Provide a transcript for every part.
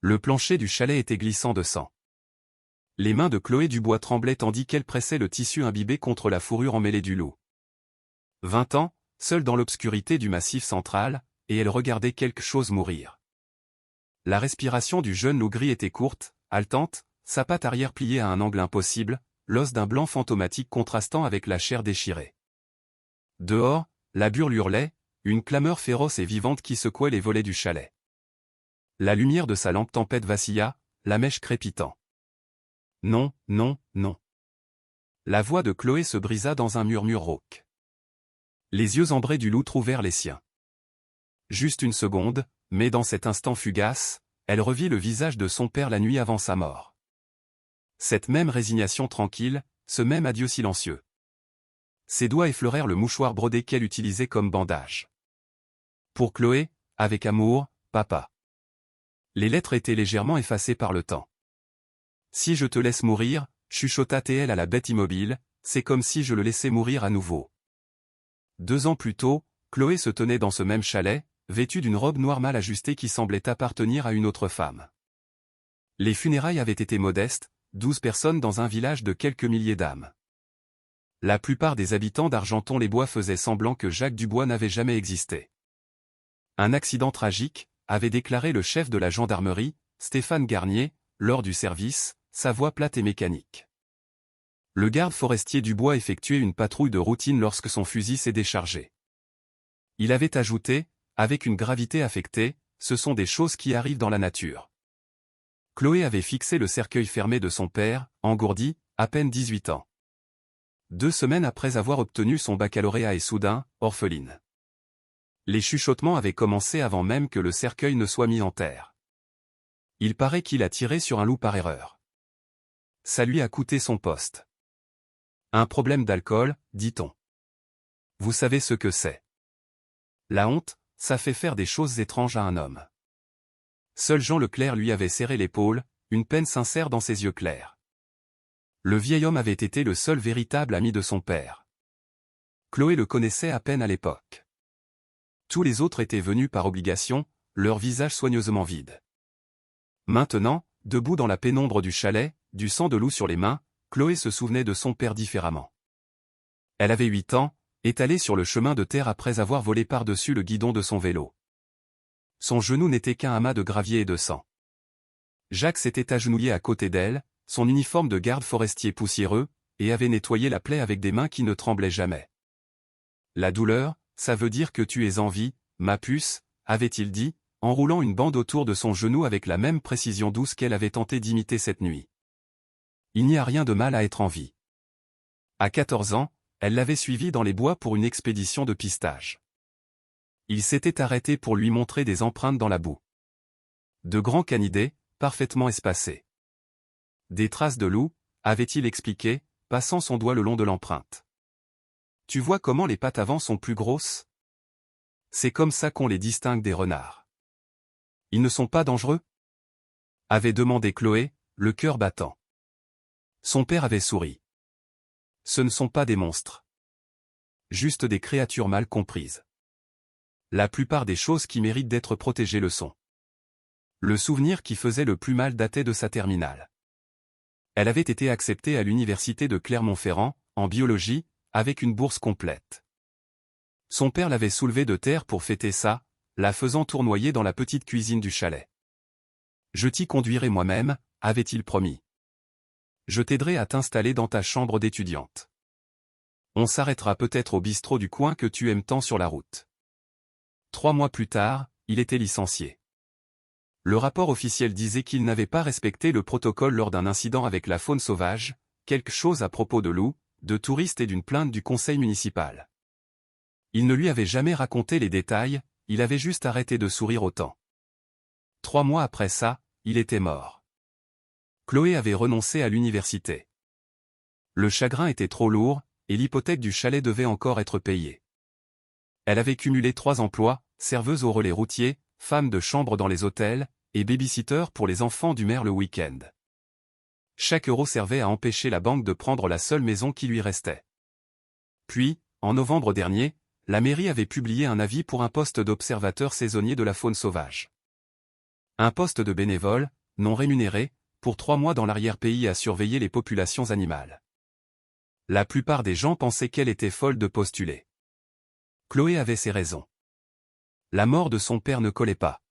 Le plancher du chalet était glissant de sang. Les mains de Chloé Dubois tremblaient tandis qu'elle pressait le tissu imbibé contre la fourrure emmêlée du loup. 20 ans, seule dans l'obscurité du massif central, et elle regardait quelque chose mourir. La respiration du jeune loup gris était courte, haletante, sa patte arrière pliée à un angle impossible, l'os d'un blanc fantomatique contrastant avec la chair déchirée. Dehors, la burle hurlait, une clameur féroce et vivante qui secouait les volets du chalet. La lumière de sa lampe tempête vacilla, la mèche crépitant. Non, non, non. La voix de Chloé se brisa dans un murmure rauque. Les yeux ambrés du loup trouvèrent les siens. Juste une seconde, mais dans cet instant fugace, elle revit le visage de son père la nuit avant sa mort. Cette même résignation tranquille, ce même adieu silencieux. Ses doigts effleurèrent le mouchoir brodé qu'elle utilisait comme bandage. Pour Chloé, avec amour, papa. Les lettres étaient légèrement effacées par le temps. Si je te laisse mourir, chuchota T.L. à la bête immobile, c'est comme si je le laissais mourir à nouveau. 2 ans plus tôt, Chloé se tenait dans ce même chalet, vêtue d'une robe noire mal ajustée qui semblait appartenir à une autre femme. Les funérailles avaient été modestes, 12 personnes dans un village de quelques milliers d'âmes. La plupart des habitants d'Argenton-les-Bois faisaient semblant que Jacques Dubois n'avait jamais existé. Un accident tragique, avait déclaré le chef de la gendarmerie, Stéphane Garnier, lors du service, sa voix plate et mécanique. Le garde forestier Dubois effectuait une patrouille de routine lorsque son fusil s'est déchargé. Il avait ajouté, avec une gravité affectée, ce sont des choses qui arrivent dans la nature. Chloé avait fixé le cercueil fermé de son père, engourdi, à peine 18 ans. 2 semaines après avoir obtenu son baccalauréat et soudain, orpheline. Les chuchotements avaient commencé avant même que le cercueil ne soit mis en terre. Il paraît qu'il a tiré sur un loup par erreur. Ça lui a coûté son poste. Un problème d'alcool, dit-on. Vous savez ce que c'est. La honte, ça fait faire des choses étranges à un homme. Seul Jean Leclerc lui avait serré l'épaule, une peine sincère dans ses yeux clairs. Le vieil homme avait été le seul véritable ami de son père. Chloé le connaissait à peine à l'époque. Tous les autres étaient venus par obligation, leur visage soigneusement vide. Maintenant, debout dans la pénombre du chalet, du sang de loup sur les mains, Chloé se souvenait de son père différemment. Elle avait 8 ans, étalée sur le chemin de terre après avoir volé par-dessus le guidon de son vélo. Son genou n'était qu'un amas de gravier et de sang. Jacques s'était agenouillé à côté d'elle, son uniforme de garde forestier poussiéreux, et avait nettoyé la plaie avec des mains qui ne tremblaient jamais. La douleur, ça veut dire que tu es en vie, ma puce, avait-il dit, enroulant une bande autour de son genou avec la même précision douce qu'elle avait tenté d'imiter cette nuit. Il n'y a rien de mal à être en vie. À 14 ans, elle l'avait suivi dans les bois pour une expédition de pistage. Il s'était arrêté pour lui montrer des empreintes dans la boue. De grands canidés, parfaitement espacés. Des traces de loup, avait-il expliqué, passant son doigt le long de l'empreinte. Tu vois comment les pattes avant sont plus grosses? C'est comme ça qu'on les distingue des renards. Ils ne sont pas dangereux? Avait demandé Chloé, le cœur battant. Son père avait souri. Ce ne sont pas des monstres. Juste des créatures mal comprises. La plupart des choses qui méritent d'être protégées le sont. Le souvenir qui faisait le plus mal datait de sa terminale. Elle avait été acceptée à l'université de Clermont-Ferrand, en biologie, avec une bourse complète. Son père l'avait soulevée de terre pour fêter ça, la faisant tournoyer dans la petite cuisine du chalet. Je t'y conduirai moi-même, avait-il promis. Je t'aiderai à t'installer dans ta chambre d'étudiante. On s'arrêtera peut-être au bistrot du coin que tu aimes tant sur la route. 3 mois plus tard, il était licencié. Le rapport officiel disait qu'il n'avait pas respecté le protocole lors d'un incident avec la faune sauvage, quelque chose à propos de loups, de touristes et d'une plainte du conseil municipal. Il ne lui avait jamais raconté les détails, il avait juste arrêté de sourire autant. 3 mois après ça, il était mort. Chloé avait renoncé à l'université. Le chagrin était trop lourd, et l'hypothèque du chalet devait encore être payée. Elle avait cumulé 3 emplois, serveuse au relais routier, femme de chambre dans les hôtels, et baby-sitter pour les enfants du maire le week-end. Chaque euro servait à empêcher la banque de prendre la seule maison qui lui restait. Puis, en novembre dernier, la mairie avait publié un avis pour un poste d'observateur saisonnier de la faune sauvage. Un poste de bénévole, non rémunéré, pour 3 mois dans l'arrière-pays à surveiller les populations animales. La plupart des gens pensaient qu'elle était folle de postuler. Chloé avait ses raisons. La mort de son père ne collait pas.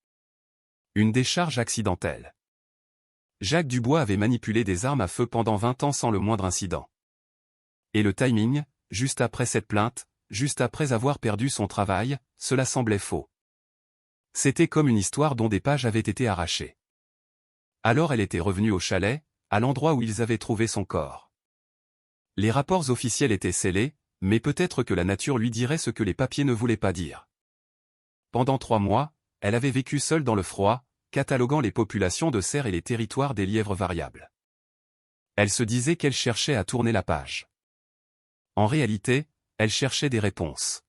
Une décharge accidentelle. Jacques Dubois avait manipulé des armes à feu pendant 20 ans sans le moindre incident. Et le timing, juste après cette plainte, juste après avoir perdu son travail, cela semblait faux. C'était comme une histoire dont des pages avaient été arrachées. Alors elle était revenue au chalet, à l'endroit où ils avaient trouvé son corps. Les rapports officiels étaient scellés, mais peut-être que la nature lui dirait ce que les papiers ne voulaient pas dire. Pendant 3 mois, elle avait vécu seule dans le froid, cataloguant les populations de cerfs et les territoires des lièvres variables. Elle se disait qu'elle cherchait à tourner la page. En réalité, elle cherchait des réponses.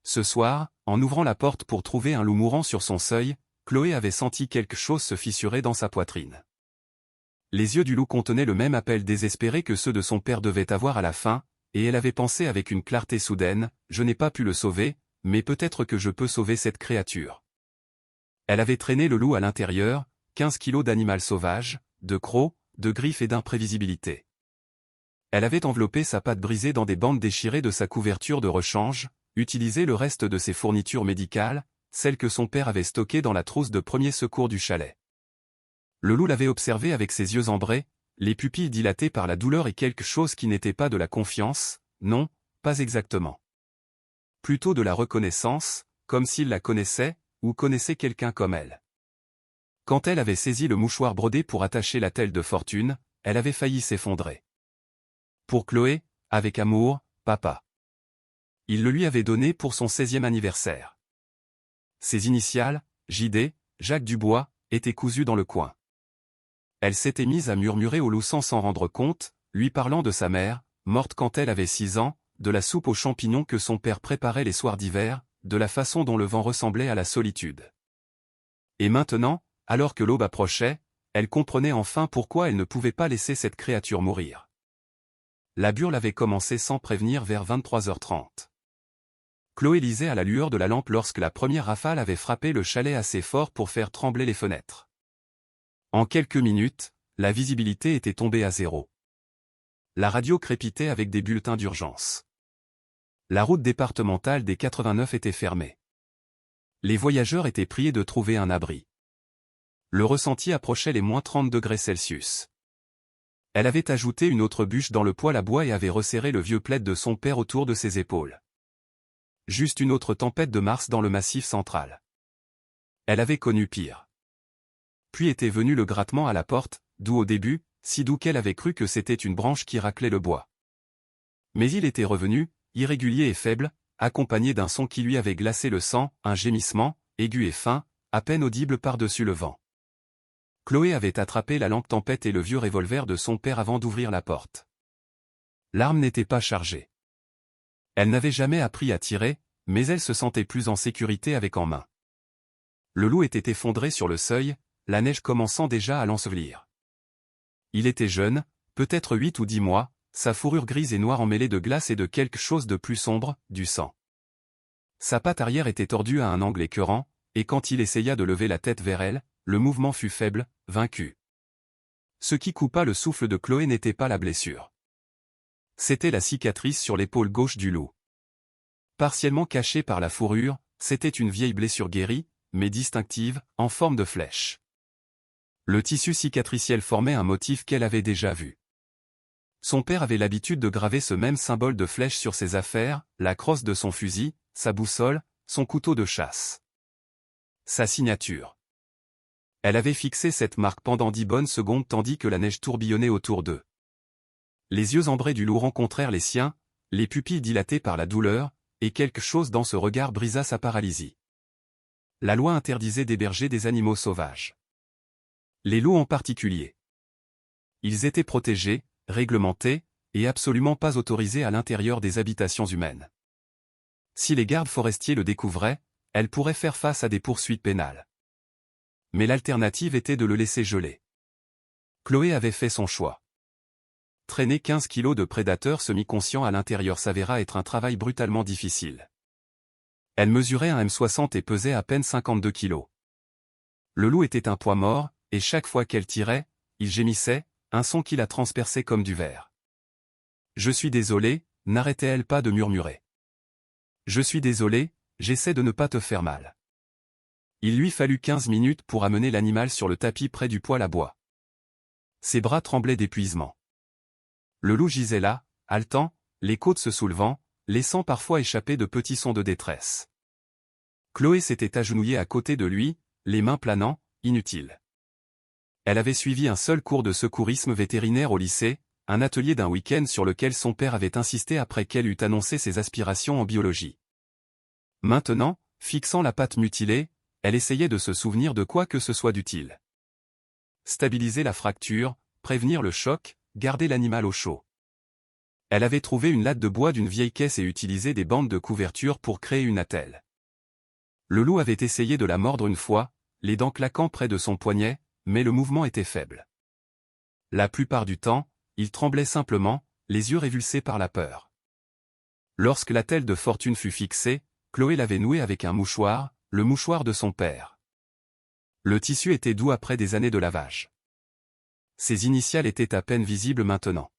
Ce soir, en ouvrant la porte pour trouver un loup mourant sur son seuil, Chloé avait senti quelque chose se fissurer dans sa poitrine. Les yeux du loup contenaient le même appel désespéré que ceux de son père devaient avoir à la fin, et elle avait pensé avec une clarté soudaine, « Je n'ai pas pu le sauver, mais peut-être que je peux sauver cette créature. » Elle avait traîné le loup à l'intérieur, 15 kilos d'animal sauvage, de crocs, de griffes et d'imprévisibilité. Elle avait enveloppé sa patte brisée dans des bandes déchirées de sa couverture de rechange, utilisé le reste de ses fournitures médicales, celles que son père avait stockées dans la trousse de premier secours du chalet. Le loup l'avait observé avec ses yeux ambrés, les pupilles dilatées par la douleur et quelque chose qui n'était pas de la confiance, non, pas exactement. Plutôt de la reconnaissance, comme s'il la connaissait, ou connaissait quelqu'un comme elle. Quand elle avait saisi le mouchoir brodé pour attacher la telle de fortune, elle avait failli s'effondrer. Pour Chloé, avec amour, papa. Il le lui avait donné pour son 16e anniversaire. Ses initiales, JD, Jacques Dubois, étaient cousues dans le coin. Elle s'était mise à murmurer au loup sans s'en rendre compte, lui parlant de sa mère, morte quand elle avait 6 ans, de la soupe aux champignons que son père préparait les soirs d'hiver, de la façon dont le vent ressemblait à la solitude. Et maintenant, alors que l'aube approchait, elle comprenait enfin pourquoi elle ne pouvait pas laisser cette créature mourir. La burle avait commencé sans prévenir vers 23h30. Chloé lisait à la lueur de la lampe lorsque la première rafale avait frappé le chalet assez fort pour faire trembler les fenêtres. En quelques minutes, la visibilité était tombée à 0. La radio crépitait avec des bulletins d'urgence. La route départementale des 89 était fermée. Les voyageurs étaient priés de trouver un abri. Le ressenti approchait les -30°C. Elle avait ajouté une autre bûche dans le poêle à bois et avait resserré le vieux plaid de son père autour de ses épaules. Juste une autre tempête de mars dans le Massif central. Elle avait connu pire. Puis était venu le grattement à la porte, doux au début, si doux qu'elle avait cru que c'était une branche qui raclait le bois. Mais il était revenu, irrégulier et faible, accompagné d'un son qui lui avait glacé le sang, un gémissement, aigu et fin, à peine audible par-dessus le vent. Chloé avait attrapé la lampe tempête et le vieux revolver de son père avant d'ouvrir la porte. L'arme n'était pas chargée. Elle n'avait jamais appris à tirer, mais elle se sentait plus en sécurité avec en main. Le loup était effondré sur le seuil, la neige commençant déjà à l'ensevelir. Il était jeune, peut-être 8 ou 10 mois, sa fourrure grise et noire emmêlée de glace et de quelque chose de plus sombre, du sang. Sa patte arrière était tordue à un angle écœurant, et quand il essaya de lever la tête vers elle, le mouvement fut faible, vaincu. Ce qui coupa le souffle de Chloé n'était pas la blessure. C'était la cicatrice sur l'épaule gauche du loup. Partiellement cachée par la fourrure, c'était une vieille blessure guérie, mais distinctive, en forme de flèche. Le tissu cicatriciel formait un motif qu'elle avait déjà vu. Son père avait l'habitude de graver ce même symbole de flèche sur ses affaires, la crosse de son fusil, sa boussole, son couteau de chasse. Sa signature. Elle avait fixé cette marque pendant 10 bonnes secondes tandis que la neige tourbillonnait autour d'eux. Les yeux ambrés du loup rencontrèrent les siens, les pupilles dilatées par la douleur, et quelque chose dans ce regard brisa sa paralysie. La loi interdisait d'héberger des animaux sauvages. Les loups en particulier. Ils étaient protégés, réglementés, et absolument pas autorisés à l'intérieur des habitations humaines. Si les gardes forestiers le découvraient, elle pourrait faire face à des poursuites pénales. Mais l'alternative était de le laisser geler. Chloé avait fait son choix. Traîner 15 kilos de prédateurs semi-conscients à l'intérieur s'avéra être un travail brutalement difficile. Elle mesurait un m60 et pesait à peine 52 kilos. Le loup était un poids mort, et chaque fois qu'elle tirait, il gémissait, un son qui la transperçait comme du verre. « Je suis désolé », n'arrêtait-elle pas de murmurer. « Je suis désolé, j'essaie de ne pas te faire mal. » Il lui fallut 15 minutes pour amener l'animal sur le tapis près du poêle à bois. Ses bras tremblaient d'épuisement. Le loup gisait là, haletant, les côtes se soulevant, laissant parfois échapper de petits sons de détresse. Chloé s'était agenouillée à côté de lui, les mains planant, inutile. Elle avait suivi un seul cours de secourisme vétérinaire au lycée, un atelier d'un week-end sur lequel son père avait insisté après qu'elle eut annoncé ses aspirations en biologie. Maintenant, fixant la patte mutilée, elle essayait de se souvenir de quoi que ce soit d'utile. Stabiliser la fracture, prévenir le choc, garder l'animal au chaud. Elle avait trouvé une latte de bois d'une vieille caisse et utilisé des bandes de couverture pour créer une attelle. Le loup avait essayé de la mordre une fois, les dents claquant près de son poignet, mais le mouvement était faible. La plupart du temps, il tremblait simplement, les yeux révulsés par la peur. Lorsque l'attelle de fortune fut fixée, Chloé l'avait nouée avec un mouchoir, le mouchoir de son père. Le tissu était doux après des années de lavage. Ses initiales étaient à peine visibles maintenant.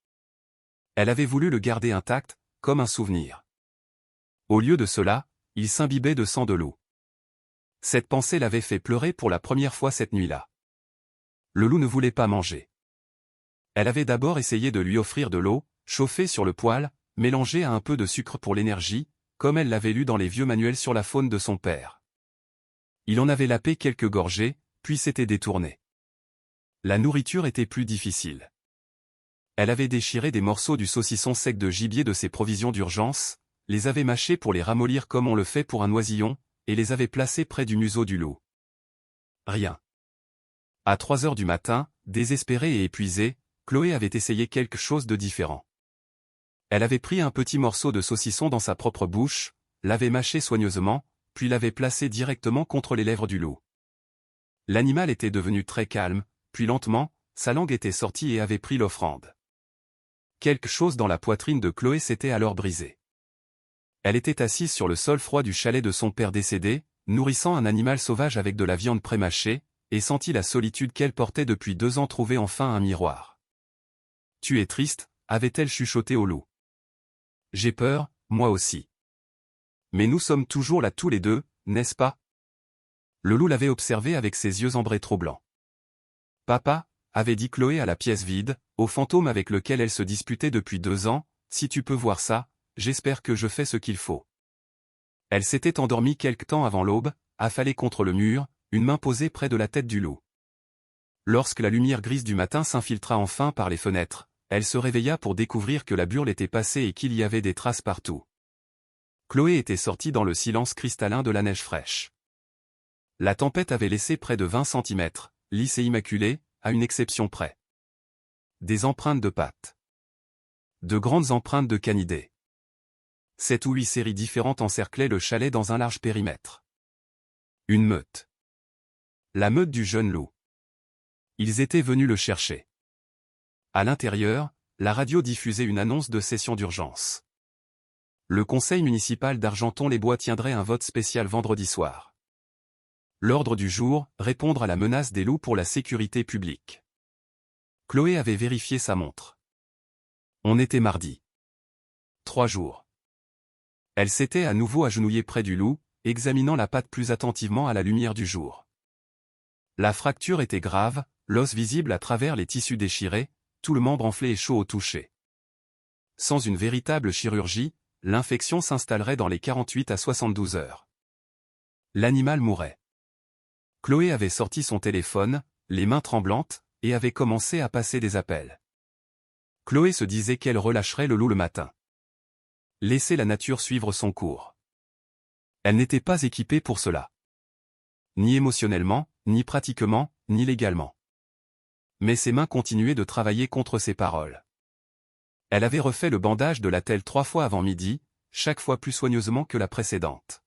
Elle avait voulu le garder intact, comme un souvenir. Au lieu de cela, il s'imbibait de sang de loup. Cette pensée l'avait fait pleurer pour la première fois cette nuit-là. Le loup ne voulait pas manger. Elle avait d'abord essayé de lui offrir de l'eau, chauffée sur le poêle, mélangée à un peu de sucre pour l'énergie, comme elle l'avait lu dans les vieux manuels sur la faune de son père. Il en avait lapé quelques gorgées, puis s'était détourné. La nourriture était plus difficile. Elle avait déchiré des morceaux du saucisson sec de gibier de ses provisions d'urgence, les avait mâchés pour les ramollir comme on le fait pour un oisillon, et les avait placés près du museau du loup. Rien. À 3 heures du matin, désespérée et épuisée, Chloé avait essayé quelque chose de différent. Elle avait pris un petit morceau de saucisson dans sa propre bouche, l'avait mâché soigneusement, puis l'avait placé directement contre les lèvres du loup. L'animal était devenu très calme, puis lentement, sa langue était sortie et avait pris l'offrande. Quelque chose dans la poitrine de Chloé s'était alors brisé. Elle était assise sur le sol froid du chalet de son père décédé, nourrissant un animal sauvage avec de la viande prémâchée, et sentit la solitude qu'elle portait depuis 2 ans trouver enfin un miroir. « Tu es triste » avait-elle chuchoté au loup. « J'ai peur, moi aussi. Mais nous sommes toujours là tous les deux, n'est-ce pas ?» Le loup l'avait observé avec ses yeux ambrés trop blancs. « Papa » avait dit Chloé à la pièce vide, au fantôme avec lequel elle se disputait depuis 2 ans, « si tu peux voir ça, j'espère que je fais ce qu'il faut. » Elle s'était endormie quelque temps avant l'aube, affalée contre le mur, une main posée près de la tête du loup. Lorsque la lumière grise du matin s'infiltra enfin par les fenêtres, elle se réveilla pour découvrir que la burle était passée et qu'il y avait des traces partout. Chloé était sortie dans le silence cristallin de la neige fraîche. La tempête avait laissé près de 20 centimètres, lisse et immaculée, à une exception près. Des empreintes de pattes. De grandes empreintes de canidés. 7 ou 8 séries différentes encerclaient le chalet dans un large périmètre. Une meute. La meute du jeune loup. Ils étaient venus le chercher. À l'intérieur, la radio diffusait une annonce de session d'urgence. Le conseil municipal d'Argenton-les-Bois tiendrait un vote spécial vendredi soir. L'ordre du jour, répondre à la menace des loups pour la sécurité publique. Chloé avait vérifié sa montre. On était mardi. 3 jours. Elle s'était à nouveau agenouillée près du loup, examinant la patte plus attentivement à la lumière du jour. La fracture était grave, l'os visible à travers les tissus déchirés, tout le membre enflé et chaud au toucher. Sans une véritable chirurgie, l'infection s'installerait dans les 48 à 72 heures. L'animal mourrait. Chloé avait sorti son téléphone, les mains tremblantes, et avait commencé à passer des appels. Chloé se disait qu'elle relâcherait le loup le matin. Laisser la nature suivre son cours. Elle n'était pas équipée pour cela. Ni émotionnellement, ni pratiquement, ni légalement. Mais ses mains continuaient de travailler contre ses paroles. Elle avait refait le bandage de l'attelle 3 fois avant midi, chaque fois plus soigneusement que la précédente.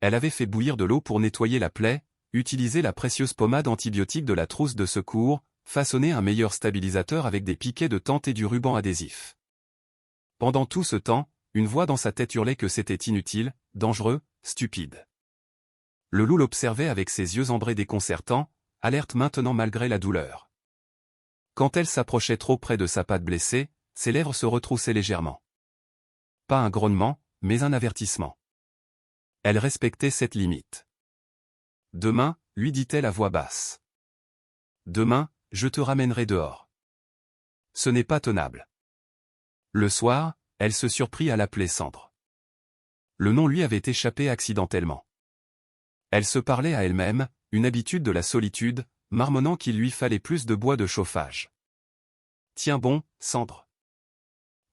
Elle avait fait bouillir de l'eau pour nettoyer la plaie, utilisé la précieuse pommade antibiotique de la trousse de secours, façonné un meilleur stabilisateur avec des piquets de tente et du ruban adhésif. Pendant tout ce temps, une voix dans sa tête hurlait que c'était inutile, dangereux, stupide. Le loup l'observait avec ses yeux ambrés déconcertants, alerte maintenant malgré la douleur. Quand elle s'approchait trop près de sa patte blessée, ses lèvres se retroussaient légèrement. Pas un grognement, mais un avertissement. Elle respectait cette limite. « Demain, lui dit-elle à voix basse. Demain, je te ramènerai dehors. » Ce n'est pas tenable. Le soir, elle se surprit à l'appeler Cendre. Le nom lui avait échappé accidentellement. Elle se parlait à elle-même, une habitude de la solitude, marmonnant qu'il lui fallait plus de bois de chauffage. « Tiens bon, Cendre.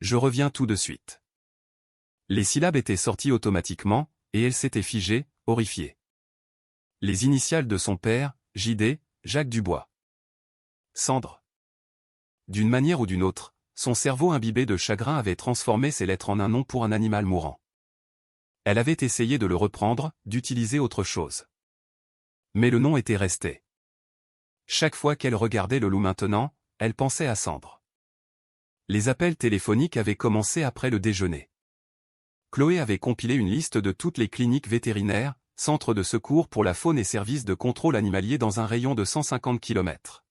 Je reviens tout de suite. » Les syllabes étaient sorties automatiquement, et elle s'était figée, horrifiée. Les initiales de son père, J.D., Jacques Dubois. Cendre. D'une manière ou d'une autre, son cerveau imbibé de chagrin avait transformé ces lettres en un nom pour un animal mourant. Elle avait essayé de le reprendre, d'utiliser autre chose. Mais le nom était resté. Chaque fois qu'elle regardait le loup maintenant, elle pensait à Cendre. Les appels téléphoniques avaient commencé après le déjeuner. Chloé avait compilé une liste de toutes les cliniques vétérinaires, centres de secours pour la faune et services de contrôle animalier dans un rayon de 150 km.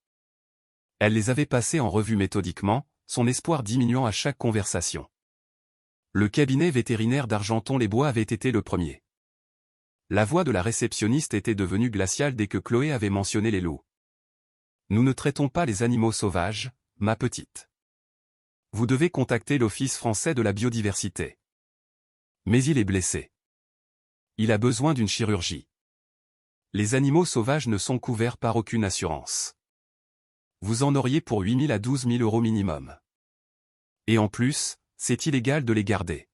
Elle les avait passées en revue méthodiquement, son espoir diminuant à chaque conversation. Le cabinet vétérinaire d'Argenton-les-Bois avait été le premier. La voix de la réceptionniste était devenue glaciale dès que Chloé avait mentionné les loups. « Nous ne traitons pas les animaux sauvages, ma petite. Vous devez contacter l'Office français de la biodiversité. Mais il est blessé. Il a besoin d'une chirurgie. Les animaux sauvages ne sont couverts par aucune assurance. Vous en auriez pour 8 000 à 12 000 euros minimum. Et en plus, c'est illégal de les garder.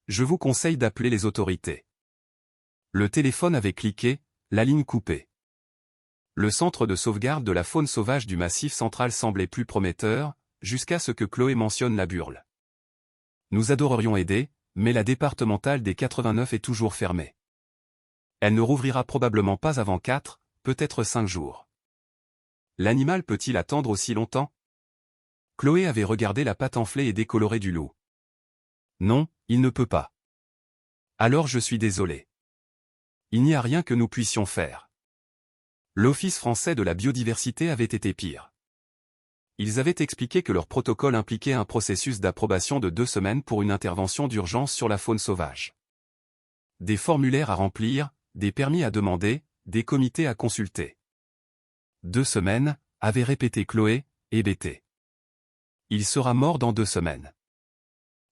Je vous conseille d'appeler les autorités. » Le téléphone avait cliqué, la ligne coupée. Le centre de sauvegarde de la faune sauvage du Massif central semblait plus prometteur, jusqu'à ce que Chloé mentionne la Burle. « Nous adorerions aider, mais la départementale des 89 est toujours fermée. Elle ne rouvrira probablement pas avant 4, peut-être 5 jours. L'animal peut-il attendre aussi longtemps ? Chloé avait regardé la patte enflée et décolorée du loup. Non, il ne peut pas. Alors je suis désolé. Il n'y a rien que nous puissions faire. L'Office français de la biodiversité avait été pire. Ils avaient expliqué que leur protocole impliquait un processus d'approbation de 2 semaines pour une intervention d'urgence sur la faune sauvage. Des formulaires à remplir, des permis à demander, des comités à consulter. 2 semaines, avait répété Chloé, hébétée. Il sera mort dans 2 semaines.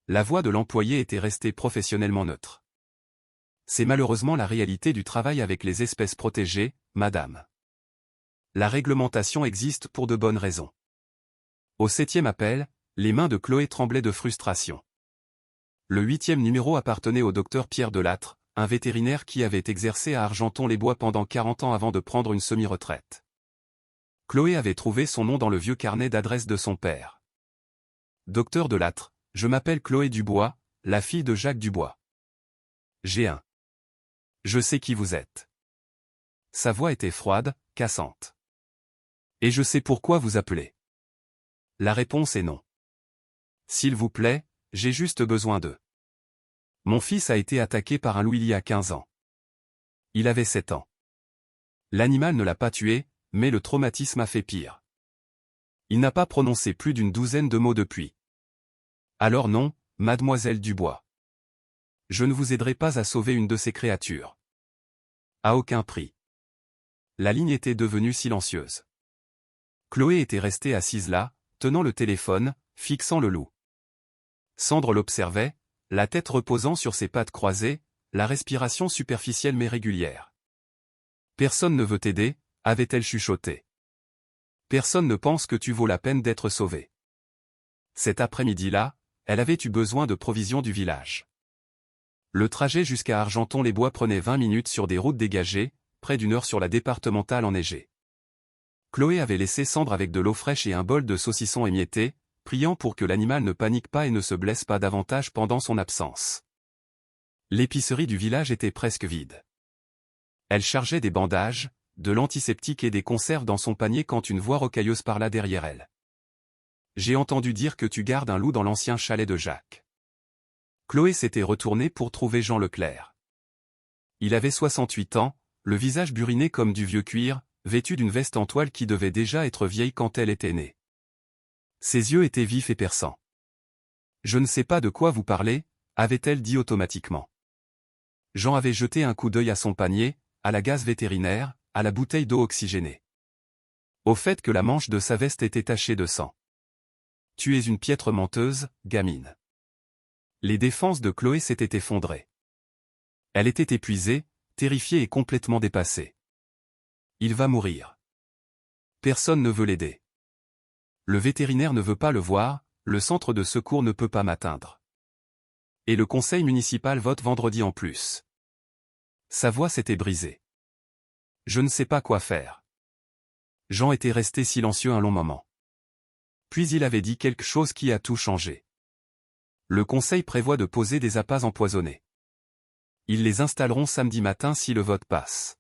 La voix de l'employé était restée professionnellement neutre. C'est malheureusement la réalité du travail avec les espèces protégées, madame. La réglementation existe pour de bonnes raisons. Au 7e appel, les mains de Chloé tremblaient de frustration. Le 8e numéro appartenait au docteur Pierre Delattre, un vétérinaire qui avait exercé à Argenton-les-Bois pendant 40 ans avant de prendre une semi-retraite. Chloé avait trouvé son nom dans le vieux carnet d'adresse de son père. Docteur Delattre, je m'appelle Chloé Dubois, la fille de Jacques Dubois. J'ai un. Je sais qui vous êtes. Sa voix était froide, cassante. Et je sais pourquoi vous appelez. La réponse est non. S'il vous plaît, j'ai juste besoin d'eux. Mon fils a été attaqué par un loup il y a 15 ans. Il avait 7 ans. L'animal ne l'a pas tué, mais le traumatisme a fait pire. Il n'a pas prononcé plus d'une douzaine de mots depuis. Alors non, mademoiselle Dubois. Je ne vous aiderai pas à sauver une de ces créatures. À aucun prix. La ligne était devenue silencieuse. Chloé était restée assise là, tenant le téléphone, fixant le loup. Cendre l'observait, la tête reposant sur ses pattes croisées, la respiration superficielle mais régulière. Personne ne veut t'aider, avait-elle chuchoté. Personne ne pense que tu vaux la peine d'être sauvé. Cet après-midi-là, elle avait eu besoin de provisions du village. Le trajet jusqu'à Argenton-les-Bois prenait 20 minutes sur des routes dégagées, près d'1 heure sur la départementale enneigée. Chloé avait laissé Cendre avec de l'eau fraîche et un bol de saucisson émietté, priant pour que l'animal ne panique pas et ne se blesse pas davantage pendant son absence. L'épicerie du village était presque vide. Elle chargeait des bandages, de l'antiseptique et des conserves dans son panier quand une voix rocailleuse parla derrière elle. « J'ai entendu dire que tu gardes un loup dans l'ancien chalet de Jacques. » Chloé s'était retournée pour trouver Jean Leclerc. Il avait 68 ans, le visage buriné comme du vieux cuir, vêtu d'une veste en toile qui devait déjà être vieille quand elle était née. Ses yeux étaient vifs et perçants. « Je ne sais pas de quoi vous parlez », avait-elle dit automatiquement. Jean avait jeté un coup d'œil à son panier, à la gaze vétérinaire, à la bouteille d'eau oxygénée. Au fait que la manche de sa veste était tachée de sang. « Tu es une piètre menteuse, gamine. » Les défenses de Chloé s'étaient effondrées. Elle était épuisée, terrifiée et complètement dépassée. Il va mourir. Personne ne veut l'aider. Le vétérinaire ne veut pas le voir, le centre de secours ne peut pas m'atteindre. Et le conseil municipal vote vendredi en plus. Sa voix s'était brisée. Je ne sais pas quoi faire. Jean était resté silencieux un long moment. Puis il avait dit quelque chose qui a tout changé. Le conseil prévoit de poser des appâts empoisonnés. Ils les installeront samedi matin si le vote passe.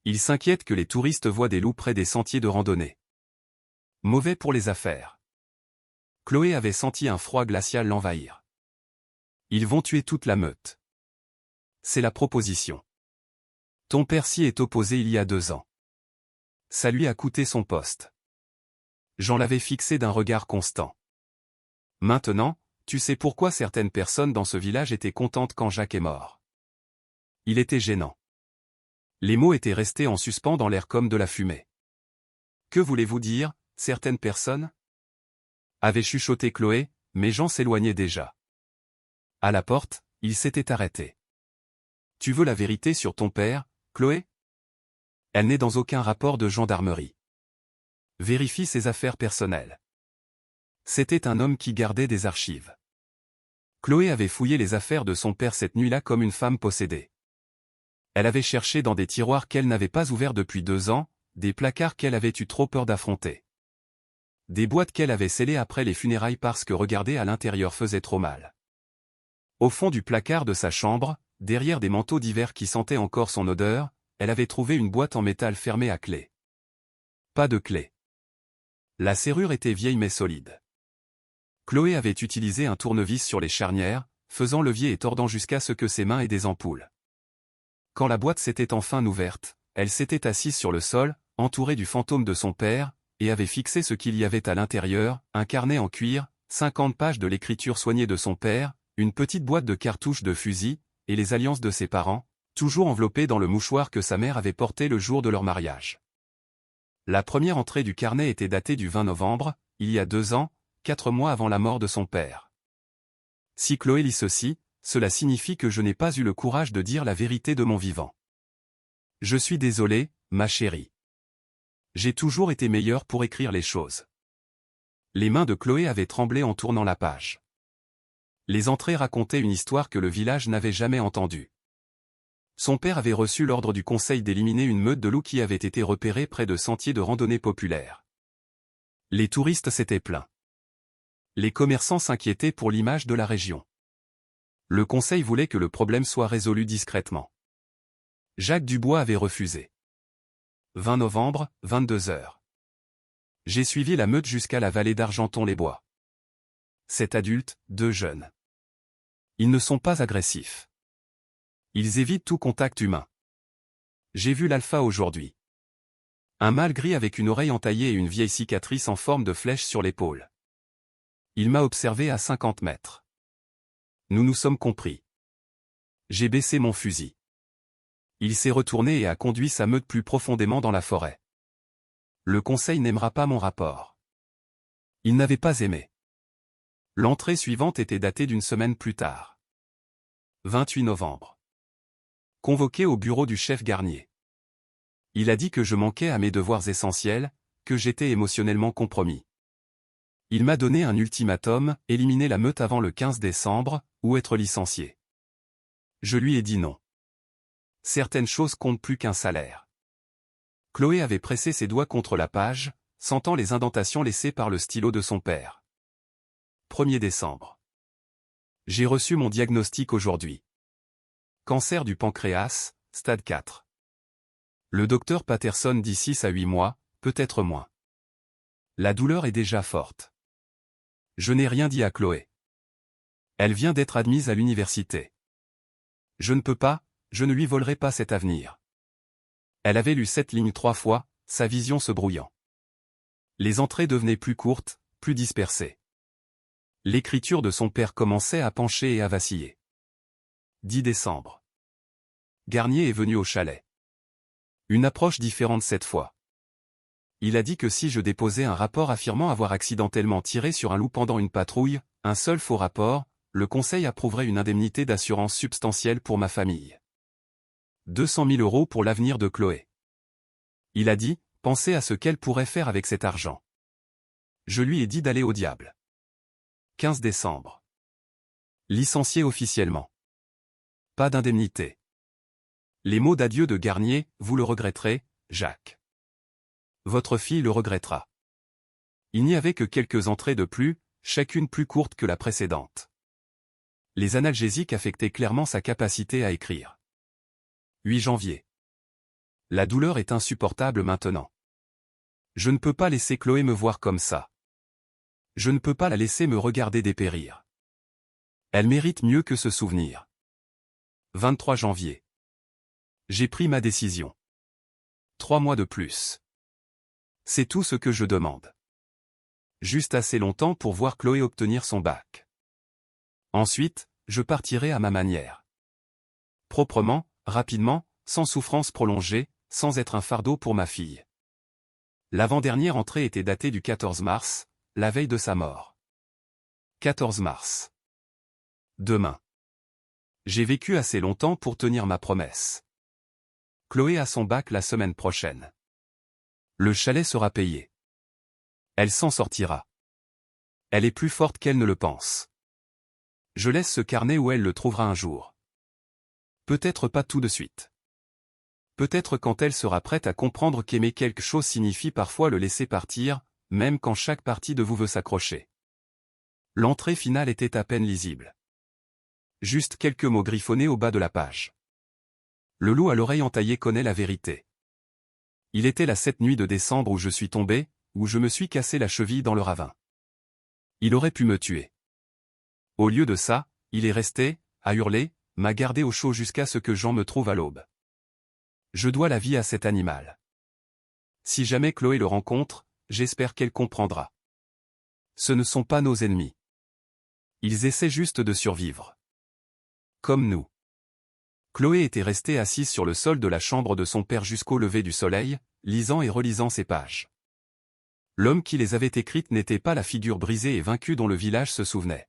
Ils s'inquiètent que les touristes voient des loups près des sentiers de randonnée. Mauvais pour les affaires. Chloé avait senti un froid glacial l'envahir. Ils vont tuer toute la meute. C'est la proposition. Ton père s'y est opposé il y a 2 ans. Ça lui a coûté son poste. Jean l'avait fixé d'un regard constant. Maintenant, tu sais pourquoi certaines personnes dans ce village étaient contentes quand Jacques est mort. Il était gênant. Les mots étaient restés en suspens dans l'air comme de la fumée. Que voulez-vous dire, certaines personnes ? Avait chuchoté Chloé, mais Jean s'éloignait déjà. À la porte, il s'était arrêté. Tu veux la vérité sur ton père, Chloé ? Elle n'est dans aucun rapport de gendarmerie. Vérifie ses affaires personnelles. C'était un homme qui gardait des archives. Chloé avait fouillé les affaires de son père cette nuit-là comme une femme possédée. Elle avait cherché dans des tiroirs qu'elle n'avait pas ouverts depuis 2 ans, des placards qu'elle avait eu trop peur d'affronter. Des boîtes qu'elle avait scellées après les funérailles parce que regarder à l'intérieur faisait trop mal. Au fond du placard de sa chambre, derrière des manteaux d'hiver qui sentaient encore son odeur, elle avait trouvé une boîte en métal fermée à clé. Pas de clé. La serrure était vieille mais solide. Chloé avait utilisé un tournevis sur les charnières, faisant levier et tordant jusqu'à ce que ses mains aient des ampoules. Quand la boîte s'était enfin ouverte, elle s'était assise sur le sol, entourée du fantôme de son père, et avait fixé ce qu'il y avait à l'intérieur, un carnet en cuir, 50 pages de l'écriture soignée de son père, une petite boîte de cartouches de fusil, et les alliances de ses parents, toujours enveloppées dans le mouchoir que sa mère avait porté le jour de leur mariage. La première entrée du carnet était datée du 20 novembre, il y a 2 ans, 4 mois avant la mort de son père. Si Chloé lit ceci, cela signifie que je n'ai pas eu le courage de dire la vérité de mon vivant. Je suis désolé, ma chérie. J'ai toujours été meilleur pour écrire les choses. Les mains de Chloé avaient tremblé en tournant la page. Les entrées racontaient une histoire que le village n'avait jamais entendue. Son père avait reçu l'ordre du conseil d'éliminer une meute de loups qui avait été repérée près de sentiers de randonnée populaires. Les touristes s'étaient plaints. Les commerçants s'inquiétaient pour l'image de la région. Le conseil voulait que le problème soit résolu discrètement. Jacques Dubois avait refusé. 20 novembre, 22 h. J'ai suivi la meute jusqu'à la vallée d'Argenton-les-Bois. 7 adultes, 2 jeunes. Ils ne sont pas agressifs. Ils évitent tout contact humain. J'ai vu l'alpha aujourd'hui. Un mâle gris avec une oreille entaillée et une vieille cicatrice en forme de flèche sur l'épaule. Il m'a observé à 50 mètres. Nous nous sommes compris. J'ai baissé mon fusil. Il s'est retourné et a conduit sa meute plus profondément dans la forêt. Le conseil n'aimera pas mon rapport. Il n'avait pas aimé. L'entrée suivante était datée d'une semaine plus tard. 28 novembre. Convoqué au bureau du chef Garnier. Il a dit que je manquais à mes devoirs essentiels, que j'étais émotionnellement compromis. Il m'a donné un ultimatum, éliminer la meute avant le 15 décembre, ou être licencié. Je lui ai dit non. Certaines choses comptent plus qu'un salaire. Chloé avait pressé ses doigts contre la page, sentant les indentations laissées par le stylo de son père. 1er décembre. J'ai reçu mon diagnostic aujourd'hui. Cancer du pancréas, stade 4. Le docteur Patterson dit 6 à 8 mois, peut-être moins. La douleur est déjà forte. Je n'ai rien dit à Chloé. Elle vient d'être admise à l'université. Je ne peux pas, je ne lui volerai pas cet avenir. Elle avait lu cette ligne 3 fois, sa vision se brouillant. Les entrées devenaient plus courtes, plus dispersées. L'écriture de son père commençait à pencher et à vaciller. 10 décembre. Garnier est venu au chalet. Une approche différente cette fois. Il a dit que si je déposais un rapport affirmant avoir accidentellement tiré sur un loup pendant une patrouille, un seul faux rapport, le conseil approuverait une indemnité d'assurance substantielle pour ma famille. 200 000 € pour l'avenir de Chloé. Il a dit, pensez à ce qu'elle pourrait faire avec cet argent. Je lui ai dit d'aller au diable. 15 décembre. Licencié officiellement. Pas d'indemnité. Les mots d'adieu de Garnier, vous le regretterez, Jacques. Votre fille le regrettera. Il n'y avait que quelques entrées de plus, chacune plus courte que la précédente. Les analgésiques affectaient clairement sa capacité à écrire. 8 janvier. La douleur est insupportable maintenant. Je ne peux pas laisser Chloé me voir comme ça. Je ne peux pas la laisser me regarder dépérir. Elle mérite mieux que ce souvenir. 23 janvier. J'ai pris ma décision. 3 mois de plus. C'est tout ce que je demande. Juste assez longtemps pour voir Chloé obtenir son bac. Ensuite, je partirai à ma manière. Proprement, rapidement, sans souffrance prolongée, sans être un fardeau pour ma fille. L'avant-dernière entrée était datée du 14 mars, la veille de sa mort. 14 mars. Demain. J'ai vécu assez longtemps pour tenir ma promesse. Chloé a son bac la semaine prochaine. Le chalet sera payé. Elle s'en sortira. Elle est plus forte qu'elle ne le pense. Je laisse ce carnet où elle le trouvera un jour. Peut-être pas tout de suite. Peut-être quand elle sera prête à comprendre qu'aimer quelque chose signifie parfois le laisser partir, même quand chaque partie de vous veut s'accrocher. L'entrée finale était à peine lisible. Juste quelques mots griffonnés au bas de la page. Le loup à l'oreille entaillée connaît la vérité. Il était là cette nuit de décembre où je suis tombé, où je me suis cassé la cheville dans le ravin. Il aurait pu me tuer. Au lieu de ça, il est resté, à hurler, m'a gardé au chaud jusqu'à ce que Jean me trouve à l'aube. Je dois la vie à cet animal. Si jamais Chloé le rencontre, j'espère qu'elle comprendra. Ce ne sont pas nos ennemis. Ils essaient juste de survivre. Comme nous. Chloé était restée assise sur le sol de la chambre de son père jusqu'au lever du soleil, lisant et relisant ses pages. L'homme qui les avait écrites n'était pas la figure brisée et vaincue dont le village se souvenait.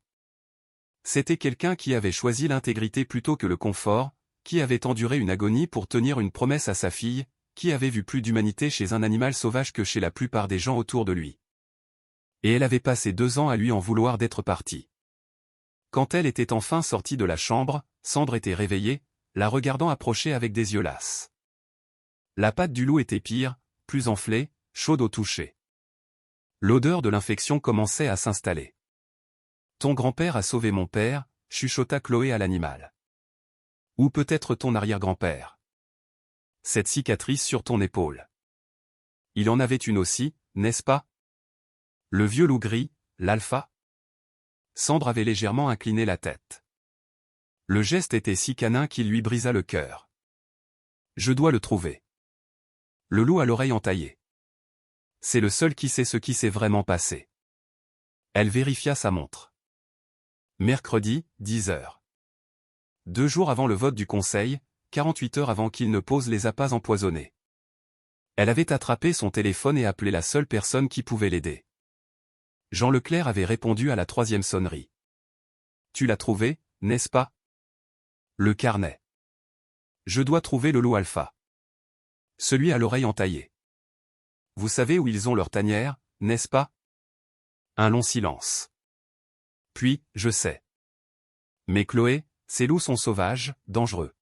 C'était quelqu'un qui avait choisi l'intégrité plutôt que le confort, qui avait enduré une agonie pour tenir une promesse à sa fille, qui avait vu plus d'humanité chez un animal sauvage que chez la plupart des gens autour de lui. Et elle avait passé 2 ans à lui en vouloir d'être partie. Quand elle était enfin sortie de la chambre, Sandre était réveillée, la regardant approcher avec des yeux lasses. La patte du loup était pire, plus enflée, chaude au toucher. L'odeur de l'infection commençait à s'installer. Ton grand-père a sauvé mon père, chuchota Chloé à l'animal. Ou peut-être ton arrière-grand-père. Cette cicatrice sur ton épaule. Il en avait une aussi, n'est-ce pas? Le vieux loup gris, l'alpha? Sandre avait légèrement incliné la tête. Le geste était si canin qu'il lui brisa le cœur. Je dois le trouver. Le loup à l'oreille entaillée. C'est le seul qui sait ce qui s'est vraiment passé. Elle vérifia sa montre. Mercredi, 10 h. 2 jours avant le vote du conseil, 48 heures avant qu'il ne pose les appâts empoisonnés. Elle avait attrapé son téléphone et appelé la seule personne qui pouvait l'aider. Jean Leclerc avait répondu à la 3e sonnerie. Tu l'as trouvé, n'est-ce pas? Le carnet. Je dois trouver le loup alpha. Celui à l'oreille entaillée. Vous savez où ils ont leur tanière, n'est-ce pas? Un long silence. Puis, je sais. Mais Chloé, ces loups sont sauvages, dangereux.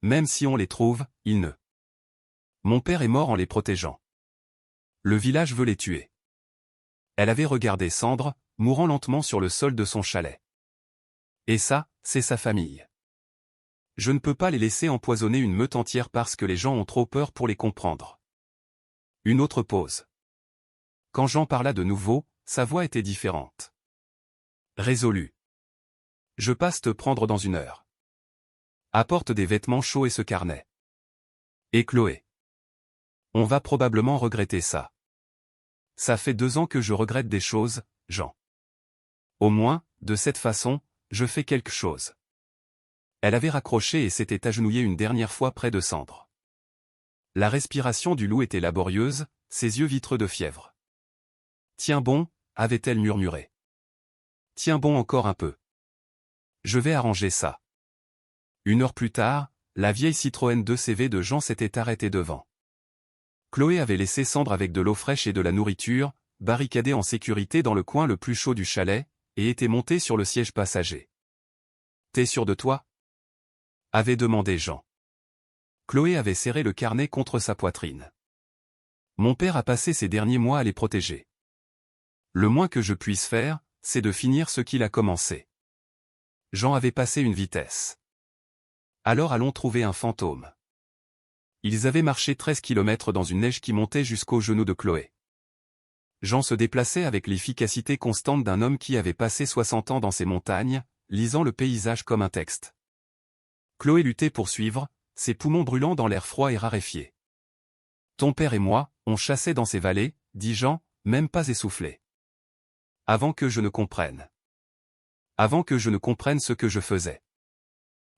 Même si on les trouve, ils ne. Mon père est mort en les protégeant. Le village veut les tuer. Elle avait regardé Sandre, mourant lentement sur le sol de son chalet. Et ça, c'est sa famille. Je ne peux pas les laisser empoisonner une meute entière parce que les gens ont trop peur pour les comprendre. Une autre pause. Quand Jean parla de nouveau, sa voix était différente. Résolu. Je passe te prendre dans 1 heure. Apporte des vêtements chauds et ce carnet. Et Chloé. On va probablement regretter ça. Ça fait 2 ans que je regrette des choses, Jean. Au moins, de cette façon, je fais quelque chose. Elle avait raccroché et s'était agenouillée une dernière fois près de Cendre. La respiration du loup était laborieuse, ses yeux vitreux de fièvre. Tiens bon, avait-elle murmuré. Tiens bon encore un peu. Je vais arranger ça. 1 heure plus tard, la vieille Citroën 2CV de Jean s'était arrêtée devant. Chloé avait laissé Cendre avec de l'eau fraîche et de la nourriture, barricadée en sécurité dans le coin le plus chaud du chalet, et était montée sur le siège passager. T'es sûr de toi? Avait demandé Jean. Chloé avait serré le carnet contre sa poitrine. Mon père a passé ces derniers mois à les protéger. Le moins que je puisse faire, c'est de finir ce qu'il a commencé. Jean avait passé une vitesse. Alors allons trouver un fantôme. Ils avaient marché 13 kilomètres dans une neige qui montait jusqu'aux genoux de Chloé. Jean se déplaçait avec l'efficacité constante d'un homme qui avait passé 60 ans dans ces montagnes, lisant le paysage comme un texte. Chloé luttait pour suivre, ses poumons brûlant dans l'air froid et raréfié. Ton père et moi, on chassait dans ces vallées, dit Jean, même pas essoufflé. Avant que je ne comprenne. Avant que je ne comprenne ce que je faisais.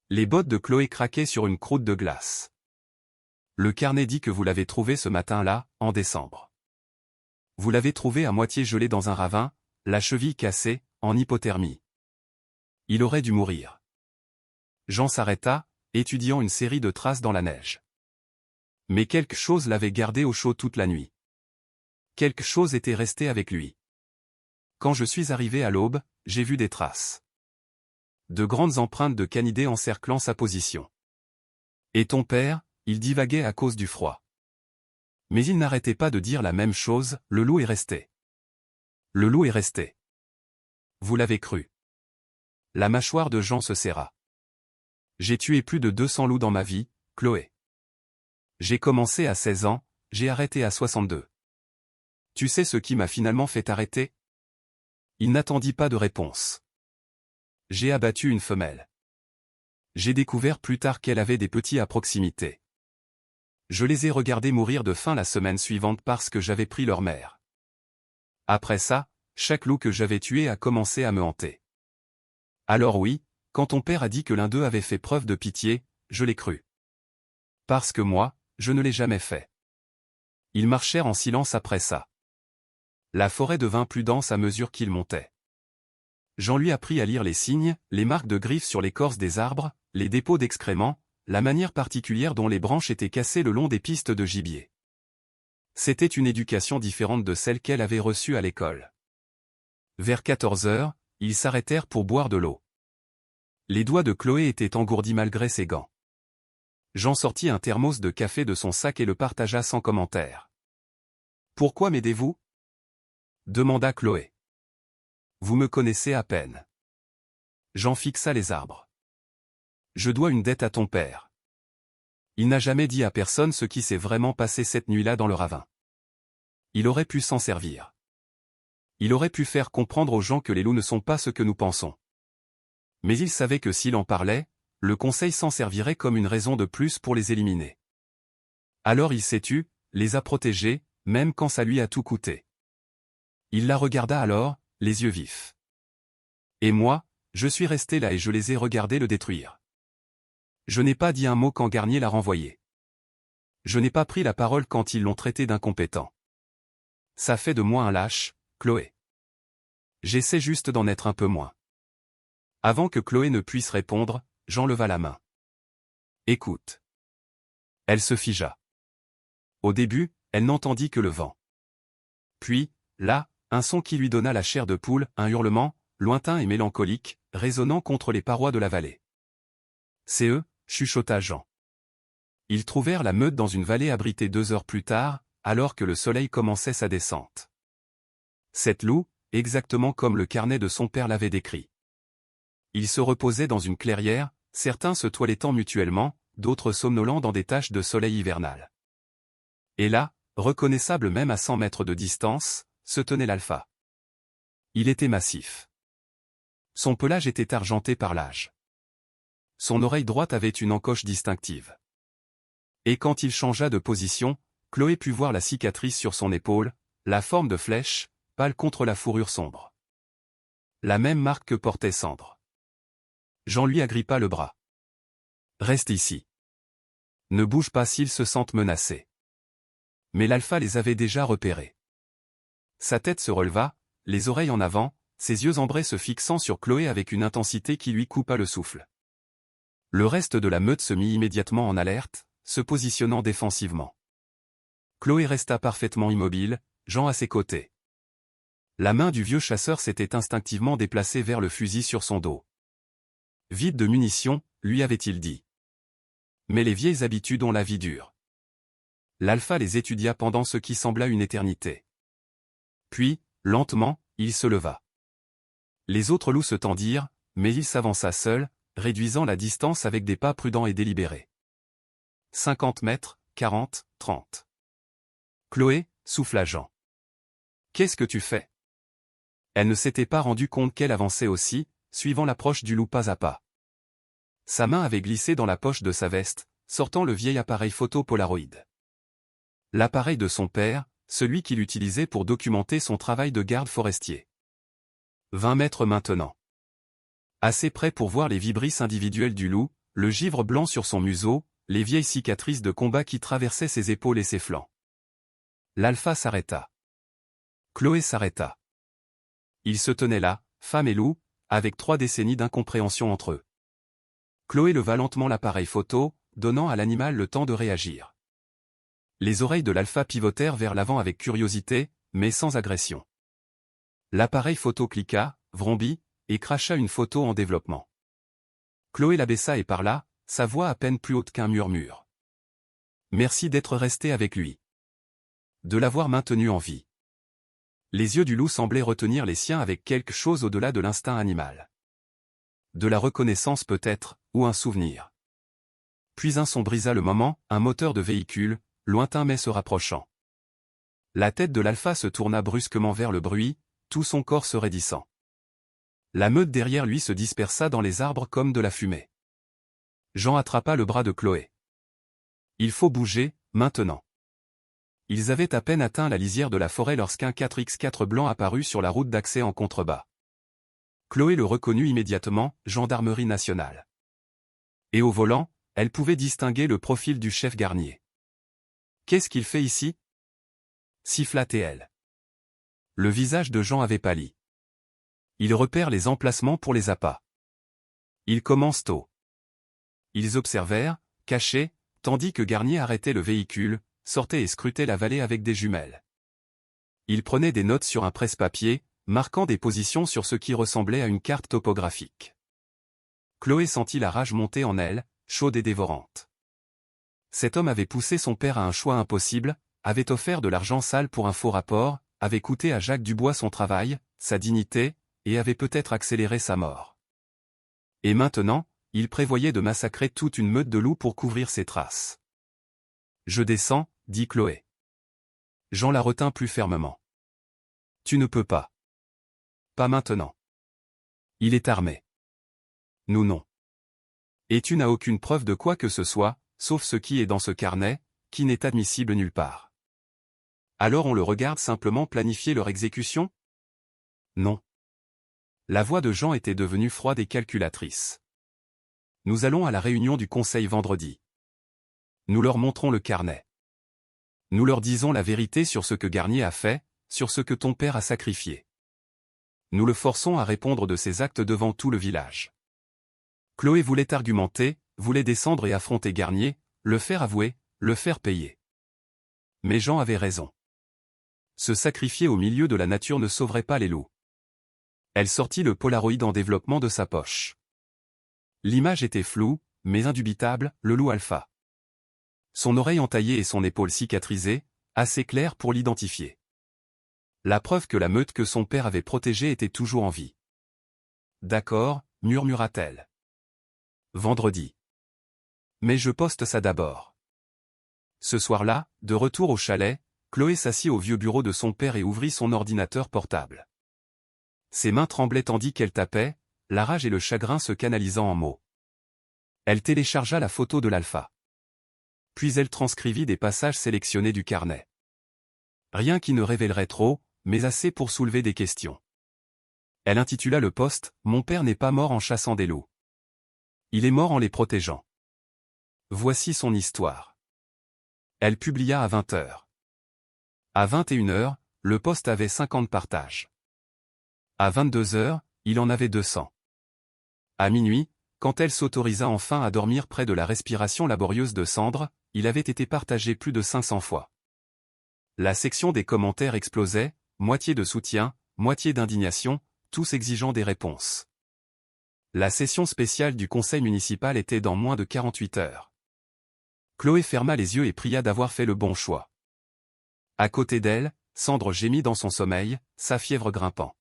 Les bottes de Chloé craquaient sur une croûte de glace. Le carnet dit que vous l'avez trouvé ce matin-là, en décembre. Vous l'avez trouvé à moitié gelé dans un ravin, la cheville cassée, en hypothermie. Il aurait dû mourir. Jean s'arrêta, étudiant une série de traces dans la neige. Mais quelque chose l'avait gardé au chaud toute la nuit. Quelque chose était resté avec lui. Quand je suis arrivé à l'aube, j'ai vu des traces. De grandes empreintes de canidés encerclant sa position. Et ton père, il divaguait à cause du froid. Mais il n'arrêtait pas de dire la même chose, le loup est resté. Le loup est resté. Vous l'avez cru. La mâchoire de Jean se serra. J'ai tué plus de 200 loups dans ma vie, Chloé. J'ai commencé à 16 ans, j'ai arrêté à 62. Tu sais ce qui m'a finalement fait arrêter? Il n'attendit pas de réponse. J'ai abattu une femelle. J'ai découvert plus tard qu'elle avait des petits à proximité. Je les ai regardés mourir de faim la semaine suivante parce que j'avais pris leur mère. Après ça, chaque loup que j'avais tué a commencé à me hanter. Alors oui, quand ton père a dit que l'un d'eux avait fait preuve de pitié, je l'ai cru. Parce que moi, je ne l'ai jamais fait. Ils marchèrent en silence après ça. La forêt devint plus dense à mesure qu'ils montaient. Jean lui apprit à lire les signes, les marques de griffes sur l'écorce des arbres, les dépôts d'excréments, la manière particulière dont les branches étaient cassées le long des pistes de gibier. C'était une éducation différente de celle qu'elle avait reçue à l'école. Vers 14 heures, ils s'arrêtèrent pour boire de l'eau. Les doigts de Chloé étaient engourdis malgré ses gants. Jean sortit un thermos de café de son sac et le partagea sans commentaire. « Pourquoi m'aidez-vous » demanda Chloé. « Vous me connaissez à peine. » Jean fixa les arbres. « Je dois une dette à ton père. Il n'a jamais dit à personne ce qui s'est vraiment passé cette nuit-là dans le ravin. Il aurait pu s'en servir. Il aurait pu faire comprendre aux gens que les loups ne sont pas ce que nous pensons. Mais il savait que s'il en parlait, le conseil s'en servirait comme une raison de plus pour les éliminer. Alors il s'est tu, les a protégés, même quand ça lui a tout coûté. Il la regarda alors, les yeux vifs. Et moi, je suis resté là et je les ai regardés le détruire. Je n'ai pas dit un mot quand Garnier l'a renvoyé. Je n'ai pas pris la parole quand ils l'ont traité d'incompétent. Ça fait de moi un lâche, Chloé. J'essaie juste d'en être un peu moins. Avant que Chloé ne puisse répondre, Jean leva la main. Écoute. Elle se figea. Au début, elle n'entendit que le vent. Puis, là, un son qui lui donna la chair de poule, un hurlement, lointain et mélancolique, résonnant contre les parois de la vallée. C'est eux, chuchota Jean. Ils trouvèrent la meute dans une vallée abritée 2 heures plus tard, alors que le soleil commençait sa descente. Cette loup, exactement comme le carnet de son père l'avait décrit. Ils se reposaient dans une clairière, certains se toilettant mutuellement, d'autres somnolents dans des taches de soleil hivernal. Et là, reconnaissable même à 100 mètres de distance, se tenait l'alpha. Il était massif. Son pelage était argenté par l'âge. Son oreille droite avait une encoche distinctive. Et quand il changea de position, Chloé put voir la cicatrice sur son épaule, la forme de flèche, pâle contre la fourrure sombre. La même marque que portait Sandre. Jean lui agrippa le bras. « Reste ici. Ne bouge pas s'ils se sentent menacés. » Mais l'alpha les avait déjà repérés. Sa tête se releva, les oreilles en avant, ses yeux ambrés se fixant sur Chloé avec une intensité qui lui coupa le souffle. Le reste de la meute se mit immédiatement en alerte, se positionnant défensivement. Chloé resta parfaitement immobile, Jean à ses côtés. La main du vieux chasseur s'était instinctivement déplacée vers le fusil sur son dos. Vide de munitions, lui avait-il dit. Mais les vieilles habitudes ont la vie dure. L'alpha les étudia pendant ce qui sembla une éternité. Puis, lentement, il se leva. Les autres loups se tendirent, mais il s'avança seul, réduisant la distance avec des pas prudents et délibérés. 50 mètres, 40, 30. Chloé, souffla Jean. Qu'est-ce que tu fais? Elle ne s'était pas rendue compte qu'elle avançait aussi, suivant l'approche du loup pas à pas. Sa main avait glissé dans la poche de sa veste, sortant le vieil appareil photo Polaroid. L'appareil de son père, celui qu'il utilisait pour documenter son travail de garde forestier. 20 mètres maintenant. Assez près pour voir les vibrisses individuelles du loup, le givre blanc sur son museau, les vieilles cicatrices de combat qui traversaient ses épaules et ses flancs. L'alpha s'arrêta. Chloé s'arrêta. Ils se tenaient là, femme et loup, avec 3 décennies d'incompréhension entre eux. Chloé leva lentement l'appareil photo, donnant à l'animal le temps de réagir. Les oreilles de l'alpha pivotèrent vers l'avant avec curiosité, mais sans agression. L'appareil photo cliqua, vrombit, et cracha une photo en développement. Chloé l'abaissa et parla, sa voix à peine plus haute qu'un murmure. Merci d'être resté avec lui. De l'avoir maintenu en vie. Les yeux du loup semblaient retenir les siens avec quelque chose au-delà de l'instinct animal. De la reconnaissance peut-être, ou un souvenir. Puis un son brisa le moment, un moteur de véhicule, lointain mais se rapprochant. La tête de l'alpha se tourna brusquement vers le bruit, tout son corps se raidissant. La meute derrière lui se dispersa dans les arbres comme de la fumée. Jean attrapa le bras de Chloé. Il faut bouger, maintenant. Ils avaient à peine atteint la lisière de la forêt lorsqu'un 4x4 blanc apparut sur la route d'accès en contrebas. Chloé le reconnut immédiatement, gendarmerie nationale. Et au volant, elle pouvait distinguer le profil du chef Garnier. Qu'est-ce qu'il fait ici? Siffla-t-elle. Le visage de Jean avait pâli. Il repère les emplacements pour les appâts. Ils commencent tôt. Ils observèrent, cachés, tandis que Garnier arrêtait le véhicule, sortait et scrutait la vallée avec des jumelles. Il prenait des notes sur un presse-papier, marquant des positions sur ce qui ressemblait à une carte topographique. Chloé sentit la rage monter en elle, chaude et dévorante. Cet homme avait poussé son père à un choix impossible, avait offert de l'argent sale pour un faux rapport, avait coûté à Jacques Dubois son travail, sa dignité, et avait peut-être accéléré sa mort. Et maintenant, il prévoyait de massacrer toute une meute de loups pour couvrir ses traces. « Je descends », dit Chloé. Jean la retint plus fermement. « Tu ne peux pas. Pas maintenant. Il est armé. Nous non. Et tu n'as aucune preuve de quoi que ce soit, sauf ce qui est dans ce carnet, qui n'est admissible nulle part. Alors on le regarde simplement planifier leur exécution? Non. » La voix de Jean était devenue froide et calculatrice. Nous allons à la réunion du conseil vendredi. Nous leur montrons le carnet. Nous leur disons la vérité sur ce que Garnier a fait, sur ce que ton père a sacrifié. Nous le forçons à répondre de ses actes devant tout le village. Chloé voulait argumenter, voulait descendre et affronter Garnier, le faire avouer, le faire payer. Mais Jean avait raison. Se sacrifier au milieu de la nature ne sauverait pas les loups. Elle sortit le Polaroid en développement de sa poche. L'image était floue, mais indubitable, le loup alpha. Son oreille entaillée et son épaule cicatrisée, assez claires pour l'identifier. La preuve que la meute que son père avait protégée était toujours en vie. D'accord, murmura-t-elle. Vendredi. Mais je poste ça d'abord. Ce soir-là, de retour au chalet, Chloé s'assit au vieux bureau de son père et ouvrit son ordinateur portable. Ses mains tremblaient tandis qu'elle tapait, la rage et le chagrin se canalisant en mots. Elle téléchargea la photo de l'alpha. Puis elle transcrivit des passages sélectionnés du carnet. Rien qui ne révélerait trop, mais assez pour soulever des questions. Elle intitula le post « Mon père n'est pas mort en chassant des loups. Il est mort en les protégeant. Voici son histoire. » Elle publia à 20h. À 21h, le post avait 50 partages. À 22h, il en avait 200. À minuit, quand elle s'autorisa enfin à dormir près de la respiration laborieuse de Sandre, il avait été partagé plus de 500 fois. La section des commentaires explosait, moitié de soutien, moitié d'indignation, tous exigeant des réponses. La session spéciale du conseil municipal était dans moins de 48 heures. Chloé ferma les yeux et pria d'avoir fait le bon choix. À côté d'elle, Sandre gémit dans son sommeil, sa fièvre grimpant.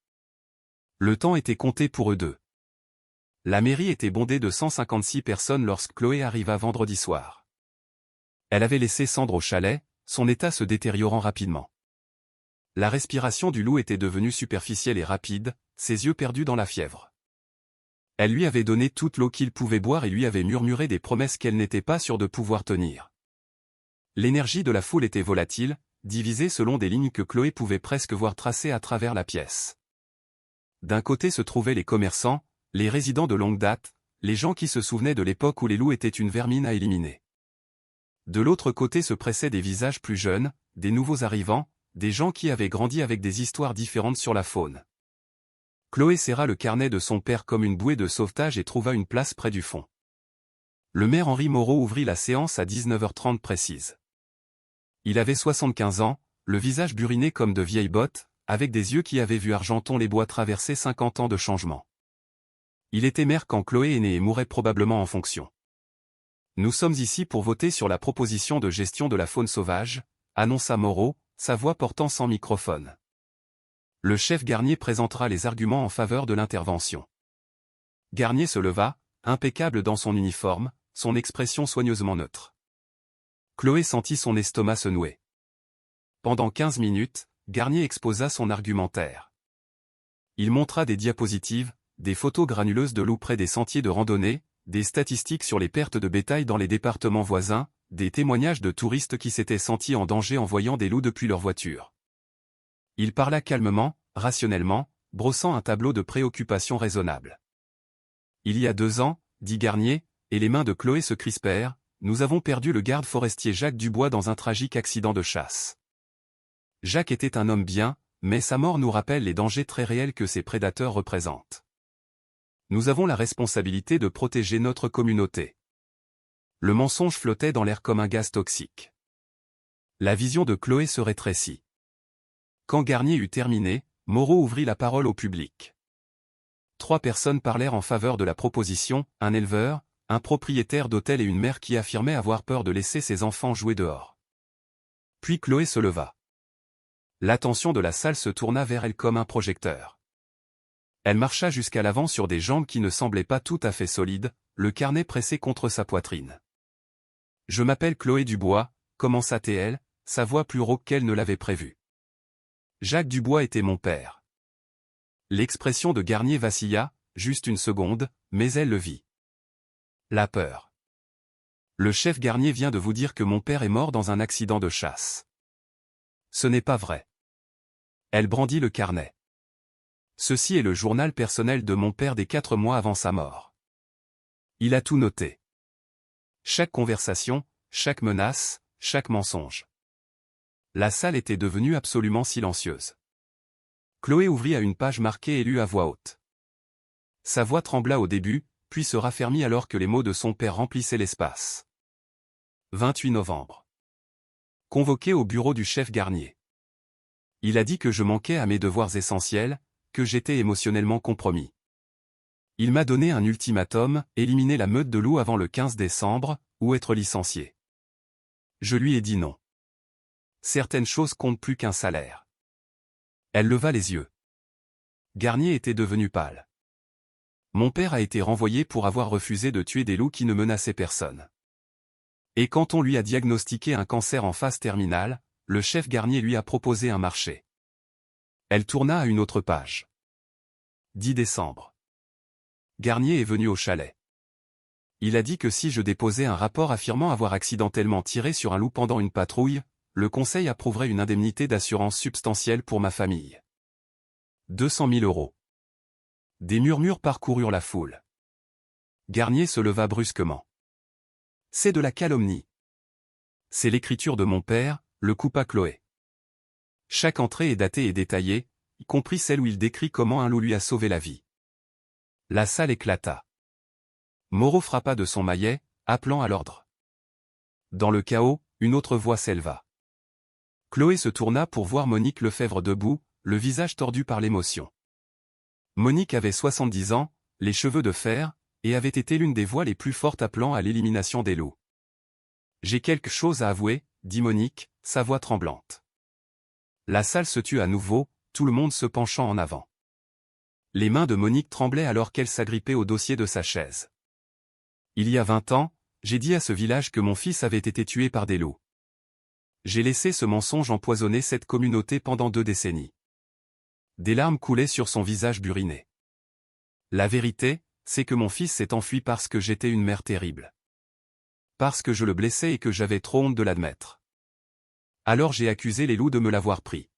Le temps était compté pour eux deux. La mairie était bondée de 156 personnes lorsque Chloé arriva vendredi soir. Elle avait laissé Sandre au chalet, son état se détériorant rapidement. La respiration du loup était devenue superficielle et rapide, ses yeux perdus dans la fièvre. Elle lui avait donné toute l'eau qu'il pouvait boire et lui avait murmuré des promesses qu'elle n'était pas sûre de pouvoir tenir. L'énergie de la foule était volatile, divisée selon des lignes que Chloé pouvait presque voir tracées à travers la pièce. D'un côté se trouvaient les commerçants, les résidents de longue date, les gens qui se souvenaient de l'époque où les loups étaient une vermine à éliminer. De l'autre côté se pressaient des visages plus jeunes, des nouveaux arrivants, des gens qui avaient grandi avec des histoires différentes sur la faune. Chloé serra le carnet de son père comme une bouée de sauvetage et trouva une place près du fond. Le maire Henri Moreau ouvrit la séance à 19h30 précise. Il avait 75 ans, le visage buriné comme de vieilles bottes, avec des yeux qui avaient vu Argenton-les-Bois traverser 50 ans de changement. Il était maire quand Chloé est née et mourait probablement en fonction. Nous sommes ici pour voter sur la proposition de gestion de la faune sauvage, annonça Moreau, sa voix portant sans microphone. Le chef Garnier présentera les arguments en faveur de l'intervention. Garnier se leva, impeccable dans son uniforme, son expression soigneusement neutre. Chloé sentit son estomac se nouer. Pendant 15 minutes, Garnier exposa son argumentaire. Il montra des diapositives, des photos granuleuses de loups près des sentiers de randonnée, des statistiques sur les pertes de bétail dans les départements voisins, des témoignages de touristes qui s'étaient sentis en danger en voyant des loups depuis leur voiture. Il parla calmement, rationnellement, brossant un tableau de préoccupations raisonnables. Il y a 2 ans, dit Garnier, et les mains de Chloé se crispèrent, nous avons perdu le garde forestier Jacques Dubois dans un tragique accident de chasse. Jacques était un homme bien, mais sa mort nous rappelle les dangers très réels que ces prédateurs représentent. Nous avons la responsabilité de protéger notre communauté. Le mensonge flottait dans l'air comme un gaz toxique. La vision de Chloé se rétrécit. Quand Garnier eut terminé, Moreau ouvrit la parole au public. 3 personnes parlèrent en faveur de la proposition, un éleveur, un propriétaire d'hôtel et une mère qui affirmait avoir peur de laisser ses enfants jouer dehors. Puis Chloé se leva. L'attention de la salle se tourna vers elle comme un projecteur. Elle marcha jusqu'à l'avant sur des jambes qui ne semblaient pas tout à fait solides, le carnet pressé contre sa poitrine. « Je m'appelle Chloé Dubois », commença-t-elle, sa voix plus rauque qu'elle ne l'avait prévu. Jacques Dubois était mon père. L'expression de Garnier vacilla, juste une seconde, mais elle le vit. La peur. Le chef Garnier vient de vous dire que mon père est mort dans un accident de chasse. Ce n'est pas vrai. Elle brandit le carnet. Ceci est le journal personnel de mon père des 4 mois avant sa mort. Il a tout noté. Chaque conversation, chaque menace, chaque mensonge. La salle était devenue absolument silencieuse. Chloé ouvrit à une page marquée et lut à voix haute. Sa voix trembla au début, puis se raffermit alors que les mots de son père remplissaient l'espace. 28 novembre. Convoqué au bureau du chef Garnier. Il a dit que je manquais à mes devoirs essentiels, que j'étais émotionnellement compromis. Il m'a donné un ultimatum, éliminer la meute de loups avant le 15 décembre, ou être licencié. Je lui ai dit non. Certaines choses comptent plus qu'un salaire. Elle leva les yeux. Garnier était devenu pâle. Mon père a été renvoyé pour avoir refusé de tuer des loups qui ne menaçaient personne. Et quand on lui a diagnostiqué un cancer en phase terminale, le chef Garnier lui a proposé un marché. Elle tourna à une autre page. 10 décembre. Garnier est venu au chalet. Il a dit que si je déposais un rapport affirmant avoir accidentellement tiré sur un loup pendant une patrouille, le conseil approuverait une indemnité d'assurance substantielle pour ma famille. 200 000 €. Des murmures parcoururent la foule. Garnier se leva brusquement. C'est de la calomnie. C'est l'écriture de mon père, le coupa Chloé. Chaque entrée est datée et détaillée, y compris celle où il décrit comment un loup lui a sauvé la vie. La salle éclata. Moreau frappa de son maillet, appelant à l'ordre. Dans le chaos, une autre voix s'éleva. Chloé se tourna pour voir Monique Lefebvre debout, le visage tordu par l'émotion. Monique avait 70 ans, les cheveux de fer, et avait été l'une des voix les plus fortes appelant à l'élimination des loups. J'ai quelque chose à avouer, dit Monique, sa voix tremblante. La salle se tut à nouveau, tout le monde se penchant en avant. Les mains de Monique tremblaient alors qu'elle s'agrippait au dossier de sa chaise. Il y a 20 ans, j'ai dit à ce village que mon fils avait été tué par des loups. J'ai laissé ce mensonge empoisonner cette communauté pendant 2 décennies. Des larmes coulaient sur son visage buriné. La vérité, c'est que mon fils s'est enfui parce que j'étais une mère terrible. Parce que je le blessais et que j'avais trop honte de l'admettre. Alors j'ai accusé les loups de me l'avoir pris.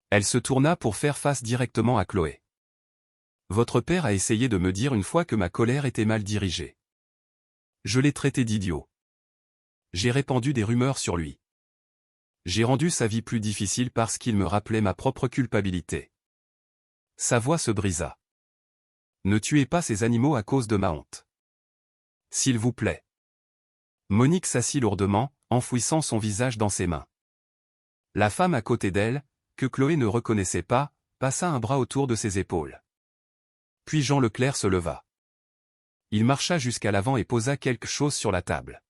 Elle se tourna pour faire face directement à Chloé. Votre père a essayé de me dire une fois que ma colère était mal dirigée. Je l'ai traité d'idiot. J'ai répandu des rumeurs sur lui. J'ai rendu sa vie plus difficile parce qu'il me rappelait ma propre culpabilité. Sa voix se brisa. Ne tuez pas ces animaux à cause de ma honte. S'il vous plaît. Monique s'assit lourdement, enfouissant son visage dans ses mains. La femme à côté d'elle, que Chloé ne reconnaissait pas, passa un bras autour de ses épaules. Puis Jean Leclerc se leva. Il marcha jusqu'à l'avant et posa quelque chose sur la table.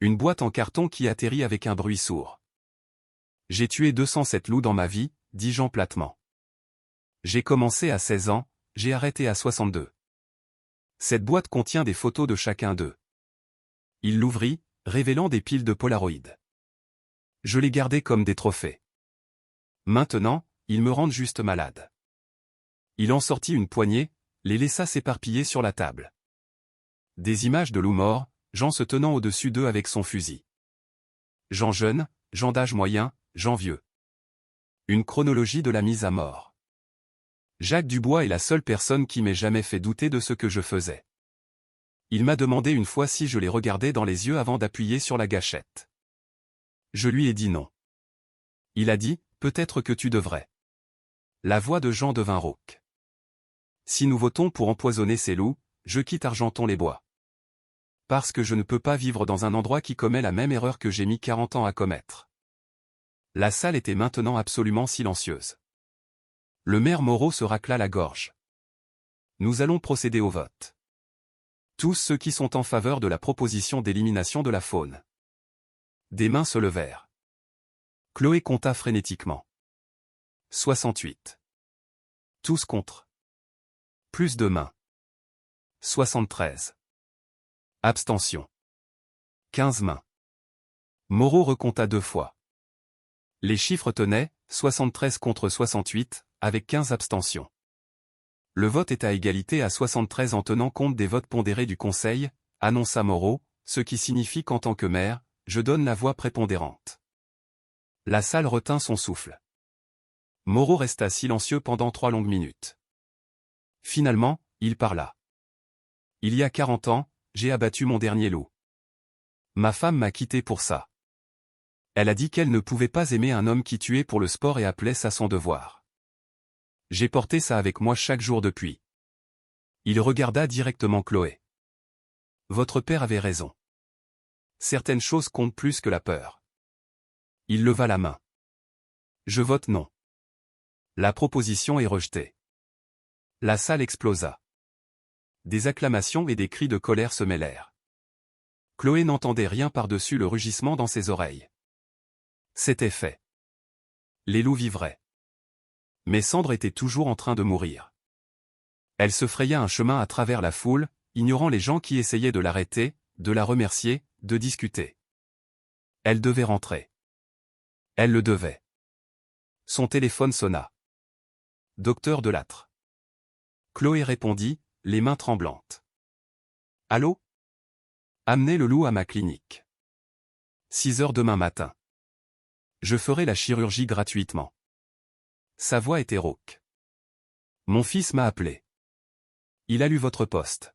Une boîte en carton qui atterrit avec un bruit sourd. J'ai tué 207 loups dans ma vie, dit Jean platement. J'ai commencé à 16 ans, j'ai arrêté à 62. Cette boîte contient des photos de chacun d'eux. Il l'ouvrit, révélant des piles de Polaroid. Je les gardais comme des trophées. Maintenant, ils me rendent juste malade. Il en sortit une poignée, les laissa s'éparpiller sur la table. Des images de loups morts, Jean se tenant au-dessus d'eux avec son fusil. Jean jeune, Jean d'âge moyen, Jean vieux. Une chronologie de la mise à mort. Jacques Dubois est la seule personne qui m'ait jamais fait douter de ce que je faisais. Il m'a demandé une fois si je les regardais dans les yeux avant d'appuyer sur la gâchette. Je lui ai dit non. Il a dit, peut-être que tu devrais. La voix de Jean devint rauque. Si nous votons pour empoisonner ces loups, je quitte Argenton-les-Bois. Parce que je ne peux pas vivre dans un endroit qui commet la même erreur que j'ai mis 40 ans à commettre. La salle était maintenant absolument silencieuse. Le maire Moreau se racla la gorge. Nous allons procéder au vote. Tous ceux qui sont en faveur de la proposition d'élimination de la faune. Des mains se levèrent. Chloé compta frénétiquement. 68. Tous contre. Plus de mains. 73. Abstention. 15 mains. Moreau recompta 2 fois. Les chiffres tenaient, 73 contre 68, avec 15 abstentions. Le vote est à égalité à 73 en tenant compte des votes pondérés du Conseil, annonça Moreau, ce qui signifie qu'en tant que maire, je donne la voix prépondérante. La salle retint son souffle. Moreau resta silencieux pendant 3 longues minutes. Finalement, il parla. Il y a 40 ans, j'ai abattu mon dernier loup. Ma femme m'a quitté pour ça. Elle a dit qu'elle ne pouvait pas aimer un homme qui tuait pour le sport et appelait ça son devoir. J'ai porté ça avec moi chaque jour depuis. Il regarda directement Chloé. Votre père avait raison. Certaines choses comptent plus que la peur. Il leva la main. Je vote non. La proposition est rejetée. La salle explosa. Des acclamations et des cris de colère se mêlèrent. Chloé n'entendait rien par-dessus le rugissement dans ses oreilles. C'était fait. Les loups vivraient. Mais Sandre était toujours en train de mourir. Elle se fraya un chemin à travers la foule, ignorant les gens qui essayaient de l'arrêter, de la remercier, de discuter. Elle devait rentrer. Elle le devait. Son téléphone sonna. Docteur Delattre. Chloé répondit, les mains tremblantes. Allô? Amenez le loup à ma clinique. 6 heures demain matin. Je ferai la chirurgie gratuitement. Sa voix était rauque. Mon fils m'a appelé. Il a lu votre poste.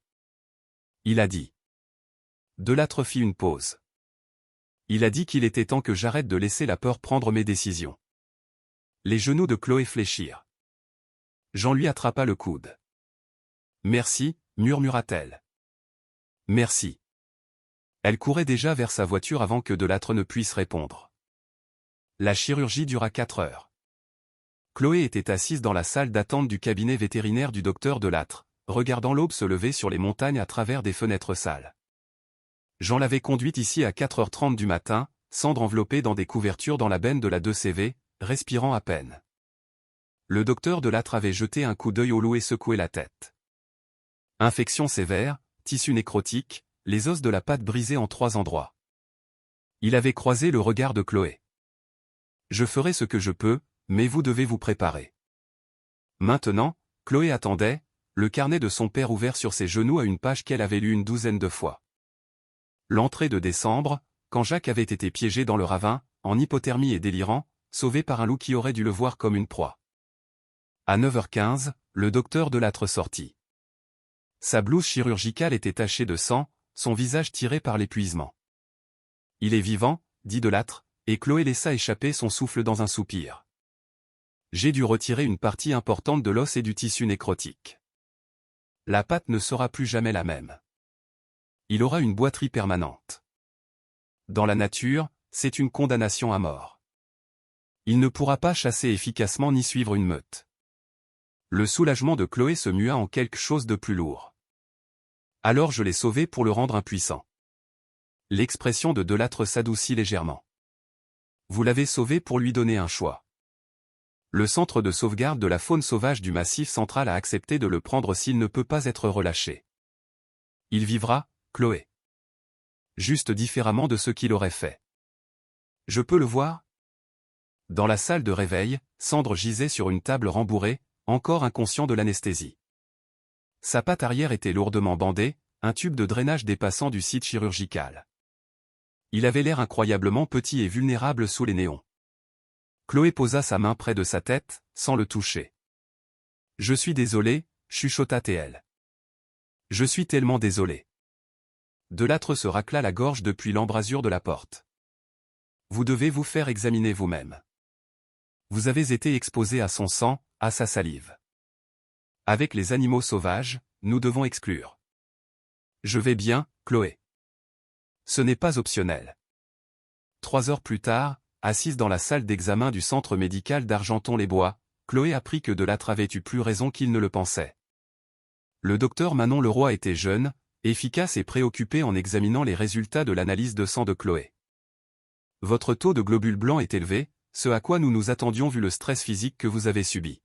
Il a dit. Delattre fit une pause. Il a dit qu'il était temps que j'arrête de laisser la peur prendre mes décisions. Les genoux de Chloé fléchirent. Jean lui attrapa le coude. Merci, murmura-t-elle. Merci. Elle courait déjà vers sa voiture avant que Delattre ne puisse répondre. La chirurgie dura 4 heures. Chloé était assise dans la salle d'attente du cabinet vétérinaire du docteur Delattre, regardant l'aube se lever sur les montagnes à travers des fenêtres sales. Jean l'avait conduite ici à 4h30 du matin, cendre enveloppée dans des couvertures dans la benne de la 2CV, respirant à peine. Le docteur Delattre avait jeté un coup d'œil au loup et secoué la tête. Infection sévère, tissu nécrotique, les os de la patte brisés en 3 endroits. Il avait croisé le regard de Chloé. Je ferai ce que je peux, mais vous devez vous préparer. Maintenant, Chloé attendait, le carnet de son père ouvert sur ses genoux à une page qu'elle avait lue une 12aine de fois. L'entrée de décembre, quand Jacques avait été piégé dans le ravin, en hypothermie et délirant, sauvé par un loup qui aurait dû le voir comme une proie. À 9h15, le docteur Delattre sortit. Sa blouse chirurgicale était tachée de sang, son visage tiré par l'épuisement. Il est vivant, dit Delattre, et Chloé laissa échapper son souffle dans un soupir. J'ai dû retirer une partie importante de l'os et du tissu nécrotique. La patte ne sera plus jamais la même. Il aura une boiterie permanente. Dans la nature, c'est une condamnation à mort. Il ne pourra pas chasser efficacement ni suivre une meute. Le soulagement de Chloé se mua en quelque chose de plus lourd. Alors je l'ai sauvé pour le rendre impuissant. L'expression de Delattre s'adoucit légèrement. Vous l'avez sauvé pour lui donner un choix. Le centre de sauvegarde de la faune sauvage du Massif central a accepté de le prendre s'il ne peut pas être relâché. Il vivra, Chloé. Juste différemment de ce qu'il aurait fait. Je peux le voir? Dans la salle de réveil, Sandre gisait sur une table rembourrée, encore inconscient de l'anesthésie. Sa patte arrière était lourdement bandée, un tube de drainage dépassant du site chirurgical. Il avait l'air incroyablement petit et vulnérable sous les néons. Chloé posa sa main près de sa tête, sans le toucher. Je suis désolé, chuchota-t-elle. Je suis tellement désolé. Delattre se racla la gorge depuis l'embrasure de la porte. Vous devez vous faire examiner vous-même. Vous avez été exposé à son sang, à sa salive. Avec les animaux sauvages, nous devons exclure. Je vais bien, Chloé. Ce n'est pas optionnel. 3 heures plus tard, assise dans la salle d'examen du centre médical d'Argenton-les-Bois, Chloé apprit que Delattre avait eu plus raison qu'il ne le pensait. Le docteur Manon Leroy était jeune, efficace et préoccupé en examinant les résultats de l'analyse de sang de Chloé. Votre taux de globules blancs est élevé, ce à quoi nous nous attendions vu le stress physique que vous avez subi.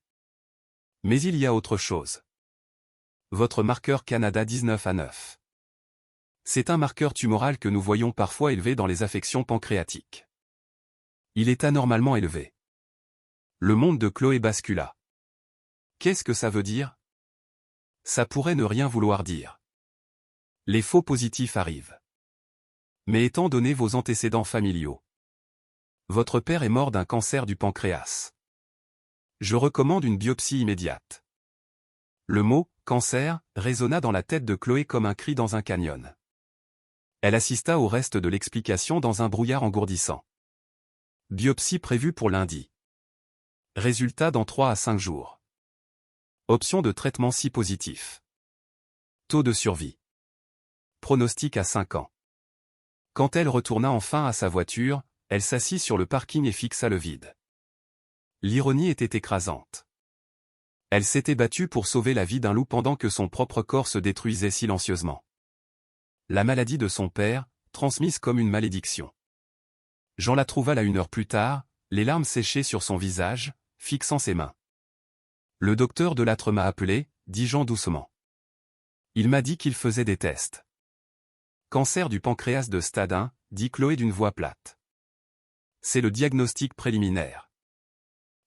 Mais il y a autre chose. Votre marqueur Canada 19 à 9. C'est un marqueur tumoral que nous voyons parfois élevé dans les affections pancréatiques. Il est anormalement élevé. Le monde de Chloé bascula. Qu'est-ce que ça veut dire? Ça pourrait ne rien vouloir dire. Les faux positifs arrivent. Mais étant donné vos antécédents familiaux, votre père est mort d'un cancer du pancréas. Je recommande une biopsie immédiate. Le mot « cancer » résonna dans la tête de Chloé comme un cri dans un canyon. Elle assista au reste de l'explication dans un brouillard engourdissant. Biopsie prévue pour lundi. Résultat dans 3 à 5 jours. Option de traitement si positif. Taux de survie. Pronostic à 5 ans. Quand elle retourna enfin à sa voiture, elle s'assit sur le parking et fixa le vide. L'ironie était écrasante. Elle s'était battue pour sauver la vie d'un loup pendant que son propre corps se détruisait silencieusement. La maladie de son père, transmise comme une malédiction. Jean la trouva là 1 heure plus tard, les larmes séchées sur son visage, fixant ses mains. Le docteur Delattre m'a appelé, dit Jean doucement. Il m'a dit qu'il faisait des tests. Cancer du pancréas de stade 1, dit Chloé d'une voix plate. C'est le diagnostic préliminaire.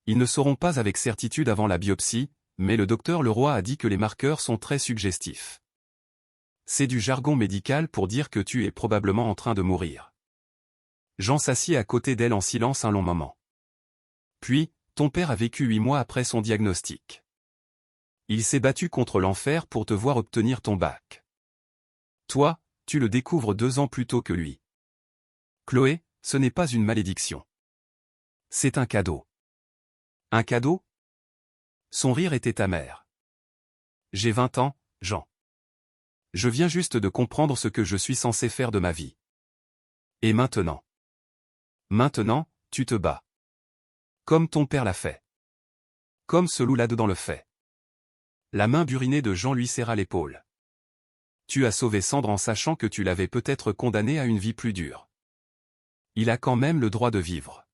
Ils ne sauront pas avec certitude avant la biopsie, mais le docteur Leroy a dit que les marqueurs sont très suggestifs. C'est du jargon médical pour dire que tu es probablement en train de mourir. Jean s'assit à côté d'elle en silence un long moment. Puis, ton père a vécu 8 mois après son diagnostic. Il s'est battu contre l'enfer pour te voir obtenir ton bac. Toi, tu le découvres 2 ans plus tôt que lui. Chloé, ce n'est pas une malédiction. C'est un cadeau. Un cadeau? Son rire était amer. J'ai 20 ans, Jean. Je viens juste de comprendre ce que je suis censé faire de ma vie. Et maintenant? Maintenant, tu te bats. Comme ton père l'a fait. Comme ce loup là-dedans le fait. La main burinée de Jean lui serra l'épaule. Tu as sauvé Sandre en sachant que tu l'avais peut-être condamné à une vie plus dure. Il a quand même le droit de vivre.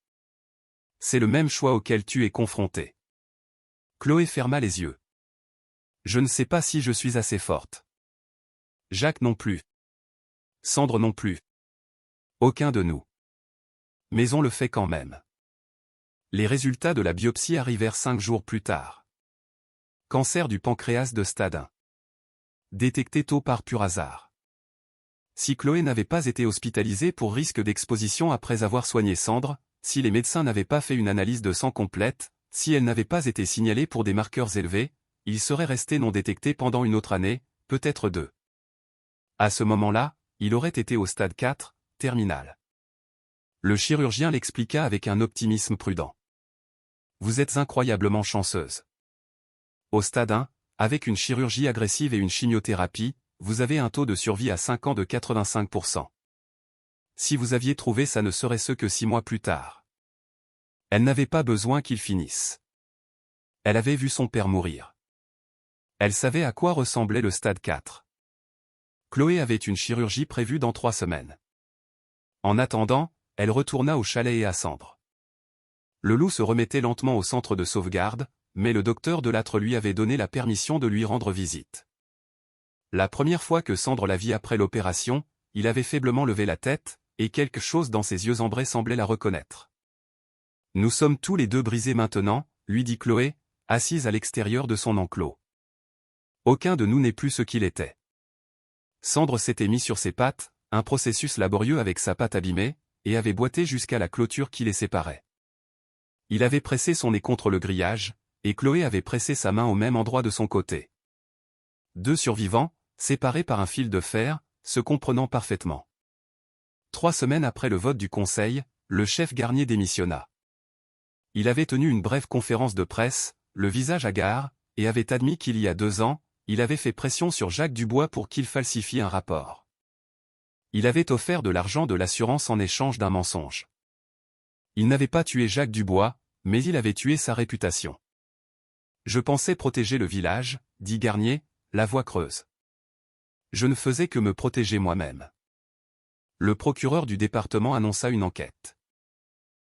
C'est le même choix auquel tu es confronté. Chloé ferma les yeux. Je ne sais pas si je suis assez forte. Jacques non plus. Sandre non plus. Aucun de nous. Mais on le fait quand même. Les résultats de la biopsie arrivèrent 5 jours plus tard. Cancer du pancréas de stade 1. Détecté tôt par pur hasard. Si Chloé n'avait pas été hospitalisée pour risque d'exposition après avoir soigné Sandre, si les médecins n'avaient pas fait une analyse de sang complète, si elle n'avait pas été signalée pour des marqueurs élevés, il serait resté non détecté pendant une autre année, peut-être 2. À ce moment-là, il aurait été au stade 4, terminal. Le chirurgien l'expliqua avec un optimisme prudent. Vous êtes incroyablement chanceuse. Au stade 1, avec une chirurgie agressive et une chimiothérapie, vous avez un taux de survie à 5 ans de 85%. Si vous aviez trouvé ça ne serait ce que 6 mois plus tard. Elle n'avait pas besoin qu'il finisse. Elle avait vu son père mourir. Elle savait à quoi ressemblait le stade 4. Chloé avait une chirurgie prévue dans 3 semaines. En attendant, elle retourna au chalet et à Sandre. Le loup se remettait lentement au centre de sauvegarde, mais le docteur Delattre lui avait donné la permission de lui rendre visite. La première fois que Sandre la vit après l'opération, il avait faiblement levé la tête, et quelque chose dans ses yeux ambrés semblait la reconnaître. « Nous sommes tous les deux brisés maintenant », lui dit Chloé, assise à l'extérieur de son enclos. Aucun de nous n'est plus ce qu'il était. Sandre s'était mis sur ses pattes, un processus laborieux avec sa patte abîmée, et avait boité jusqu'à la clôture qui les séparait. Il avait pressé son nez contre le grillage, et Chloé avait pressé sa main au même endroit de son côté. 2 survivants, séparés par un fil de fer, se comprenant parfaitement. 3 semaines après le vote du conseil, le chef Garnier démissionna. Il avait tenu une brève conférence de presse, le visage hagard, et avait admis qu'il y a 2 ans, il avait fait pression sur Jacques Dubois pour qu'il falsifie un rapport. Il avait offert de l'argent de l'assurance en échange d'un mensonge. Il n'avait pas tué Jacques Dubois, mais il avait tué sa réputation. Je pensais protéger le village, dit Garnier, la voix creuse. Je ne faisais que me protéger moi-même. Le procureur du département annonça une enquête.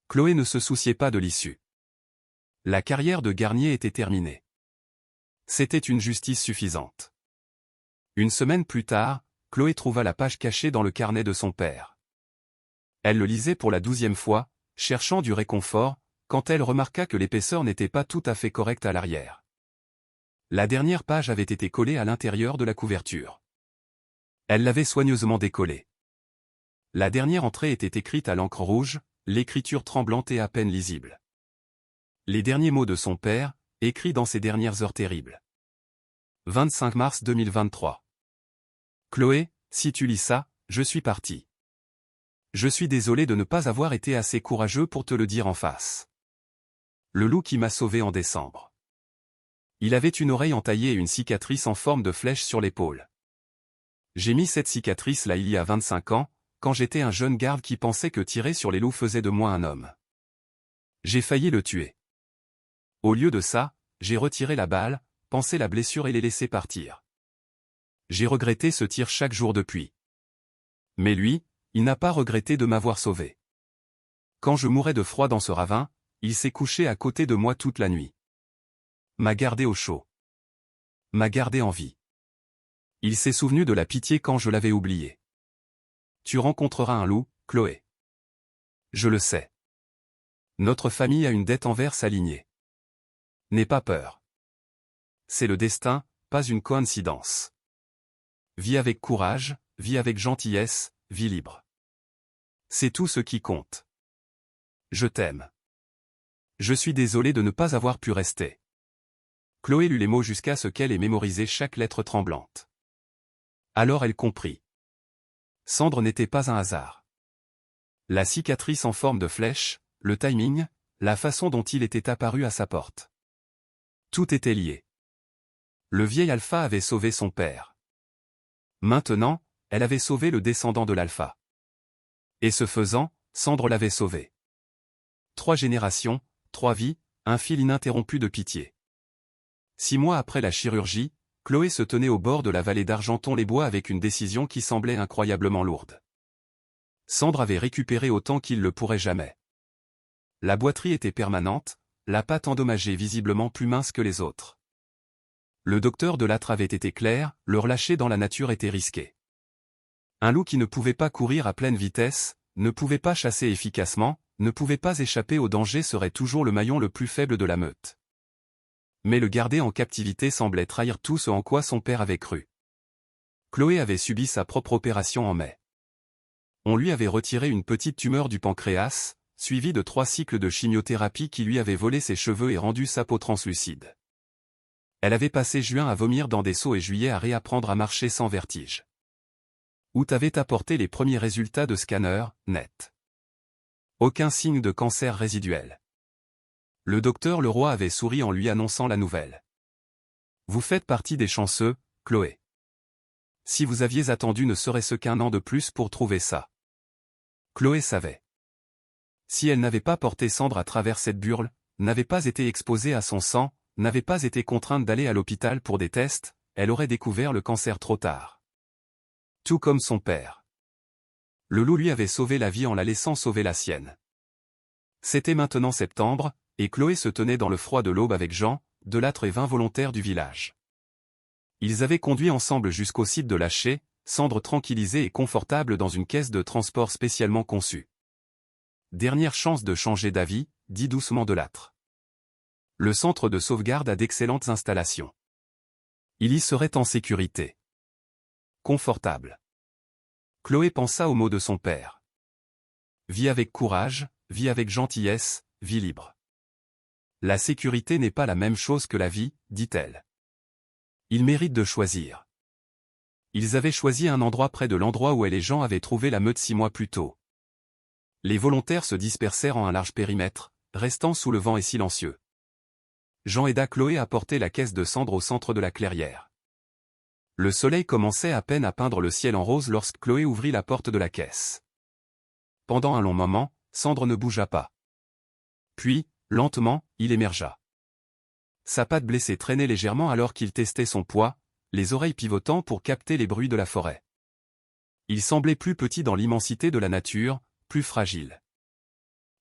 Chloé ne se souciait pas de l'issue. La carrière de Garnier était terminée. C'était une justice suffisante. Une semaine plus tard, Chloé trouva la page cachée dans le carnet de son père. Elle le lisait pour la 12e fois, cherchant du réconfort, quand elle remarqua que l'épaisseur n'était pas tout à fait correcte à l'arrière. La dernière page avait été collée à l'intérieur de la couverture. Elle l'avait soigneusement décollée. La dernière entrée était écrite à l'encre rouge, l'écriture tremblante et à peine lisible. Les derniers mots de son père, écrits dans ces dernières heures terribles. 25 mars 2023. Chloé, si tu lis ça, je suis parti. Je suis désolé de ne pas avoir été assez courageux pour te le dire en face. Le loup qui m'a sauvé en décembre. Il avait une oreille entaillée et une cicatrice en forme de flèche sur l'épaule. J'ai mis cette cicatrice là il y a 25 ans, quand j'étais un jeune garde qui pensait que tirer sur les loups faisait de moi un homme. J'ai failli le tuer. Au lieu de ça, j'ai retiré la balle, pansé la blessure et l'ai laissé partir. J'ai regretté ce tir chaque jour depuis. Mais lui, il n'a pas regretté de m'avoir sauvé. Quand je mourais de froid dans ce ravin, il s'est couché à côté de moi toute la nuit. M'a gardé au chaud. M'a gardé en vie. Il s'est souvenu de la pitié quand je l'avais oublié. Tu rencontreras un loup, Chloé. Je le sais. Notre famille a une dette envers sa lignée. N'aie pas peur. C'est le destin, pas une coïncidence. vis avec courage, vis avec gentillesse, vis libre. C'est tout ce qui compte. Je t'aime. Je suis désolé de ne pas avoir pu rester. Chloé lut les mots jusqu'à ce qu'elle ait mémorisé chaque lettre tremblante. Alors elle comprit. Sandre n'était pas un hasard. La cicatrice en forme de flèche, le timing, la façon dont il était apparu à sa porte. Tout était lié. Le vieil Alpha avait sauvé son père. Maintenant, elle avait sauvé le descendant de l'Alpha. Et ce faisant, Sandre l'avait sauvé. 3 générations, 3 vies, un fil ininterrompu de pitié. 6 mois après la chirurgie, Chloé se tenait au bord de la vallée d'Argenton-les-Bois avec une décision qui semblait incroyablement lourde. Sandre avait récupéré autant qu'il le pourrait jamais. La boiterie était permanente, la patte endommagée visiblement plus mince que les autres. Le docteur de Lattre avait été clair, le relâcher dans la nature était risqué. Un loup qui ne pouvait pas courir à pleine vitesse, ne pouvait pas chasser efficacement, ne pouvait pas échapper au danger serait toujours le maillon le plus faible de la meute. Mais le garder en captivité semblait trahir tout ce en quoi son père avait cru. Chloé avait subi sa propre opération en mai. On lui avait retiré une petite tumeur du pancréas, suivie de 3 cycles de chimiothérapie qui lui avaient volé ses cheveux et rendu sa peau translucide. Elle avait passé juin à vomir dans des seaux et juillet à réapprendre à marcher sans vertige. Août avait apporté les premiers résultats de scanner, net. Aucun signe de cancer résiduel. Le docteur Leroy avait souri en lui annonçant la nouvelle. Vous faites partie des chanceux, Chloé. Si vous aviez attendu ne serait-ce qu'un an de plus pour trouver ça. Chloé savait. Si elle n'avait pas porté Sandre à travers cette burle, n'avait pas été exposée à son sang, n'avait pas été contrainte d'aller à l'hôpital pour des tests, elle aurait découvert le cancer trop tard. Tout comme son père. Le loup lui avait sauvé la vie en la laissant sauver la sienne. C'était maintenant septembre, et Chloé se tenait dans le froid de l'aube avec Jean, de Lattre et 20 volontaires du village. Ils avaient conduit ensemble jusqu'au site de Lâcher, Sandre tranquillisée et confortable dans une caisse de transport spécialement conçue. Dernière chance de changer d'avis, dit doucement de Lattre. Le centre de sauvegarde a d'excellentes installations. Il y serait en sécurité. Confortable. Chloé pensa aux mots de son père. Vis avec courage, vis avec gentillesse, vis libre. La sécurité n'est pas la même chose que la vie, dit-elle. Il mérite de choisir. Ils avaient choisi un endroit près de l'endroit où elle et Jean avaient trouvé la meute 6 mois plus tôt. Les volontaires se dispersèrent en un large périmètre, restant sous le vent et silencieux. Jean aida Chloé à porter la caisse de Sandre au centre de la clairière. Le soleil commençait à peine à peindre le ciel en rose lorsque Chloé ouvrit la porte de la caisse. Pendant un long moment, Sandre ne bougea pas. Puis, lentement, il émergea. Sa patte blessée traînait légèrement alors qu'il testait son poids, les oreilles pivotant pour capter les bruits de la forêt. Il semblait plus petit dans l'immensité de la nature, plus fragile.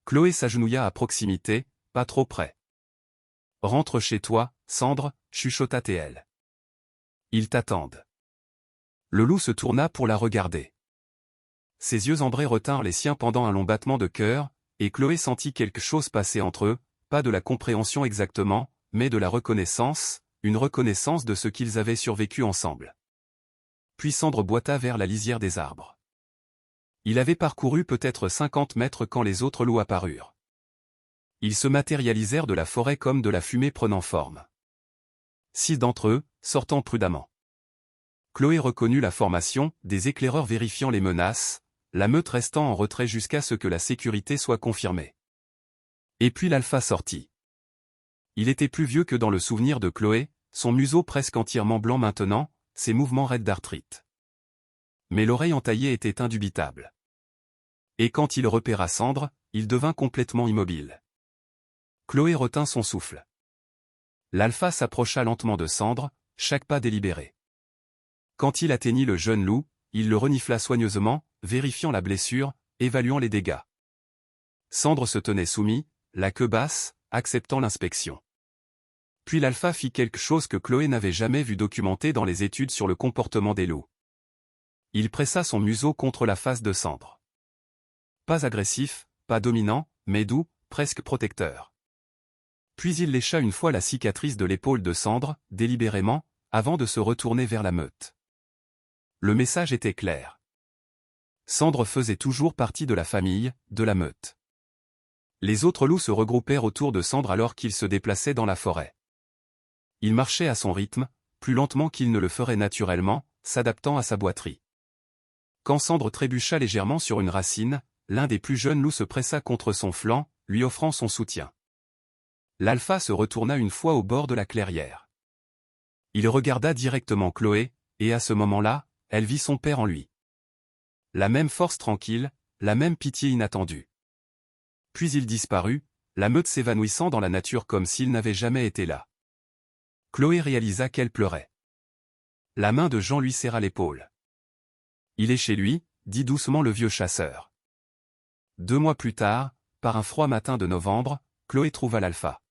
Chloé s'agenouilla à proximité, pas trop près. « Rentre chez toi, Sandre » chuchota-t-elle. « Ils t'attendent. » Le loup se tourna pour la regarder. Ses yeux ambrés retinrent les siens pendant un long battement de cœur, et Chloé sentit quelque chose passer entre eux, pas de la compréhension exactement, mais de la reconnaissance, une reconnaissance de ce qu'ils avaient survécu ensemble. Puis Sandre boita vers la lisière des arbres. Il avait parcouru peut-être 50 mètres quand les autres loups apparurent. Ils se matérialisèrent de la forêt comme de la fumée prenant forme. 6 d'entre eux, sortant prudemment. Chloé reconnut la formation, des éclaireurs vérifiant les menaces, la meute restant en retrait jusqu'à ce que la sécurité soit confirmée. Et puis l'alpha sortit. Il était plus vieux que dans le souvenir de Chloé, son museau presque entièrement blanc maintenant, ses mouvements raides d'arthrite. Mais l'oreille entaillée était indubitable. Et quand il repéra Sandre, il devint complètement immobile. Chloé retint son souffle. L'alpha s'approcha lentement de Sandre, chaque pas délibéré. Quand il atteignit le jeune loup, il le renifla soigneusement, vérifiant la blessure, évaluant les dégâts. Sandre se tenait soumis, la queue basse, acceptant l'inspection. Puis l'alpha fit quelque chose que Chloé n'avait jamais vu documenté dans les études sur le comportement des loups. Il pressa son museau contre la face de Sandre. Pas agressif, pas dominant, mais doux, presque protecteur. Puis il lécha une fois la cicatrice de l'épaule de Sandre, délibérément, avant de se retourner vers la meute. Le message était clair. Sandre faisait toujours partie de la famille, de la meute. Les autres loups se regroupèrent autour de Sandre alors qu'il se déplaçait dans la forêt. Il marchait à son rythme, plus lentement qu'il ne le ferait naturellement, s'adaptant à sa boiterie. Quand Sandre trébucha légèrement sur une racine, l'un des plus jeunes loups se pressa contre son flanc, lui offrant son soutien. L'alpha se retourna une fois au bord de la clairière. Il regarda directement Chloé, et à ce moment-là, elle vit son père en lui. La même force tranquille, la même pitié inattendue. Puis il disparut, la meute s'évanouissant dans la nature comme s'il n'avait jamais été là. Chloé réalisa qu'elle pleurait. La main de Jean lui serra l'épaule. Il est chez lui, dit doucement le vieux chasseur. 2 mois plus tard, par un froid matin de novembre, Chloé trouva l'alpha.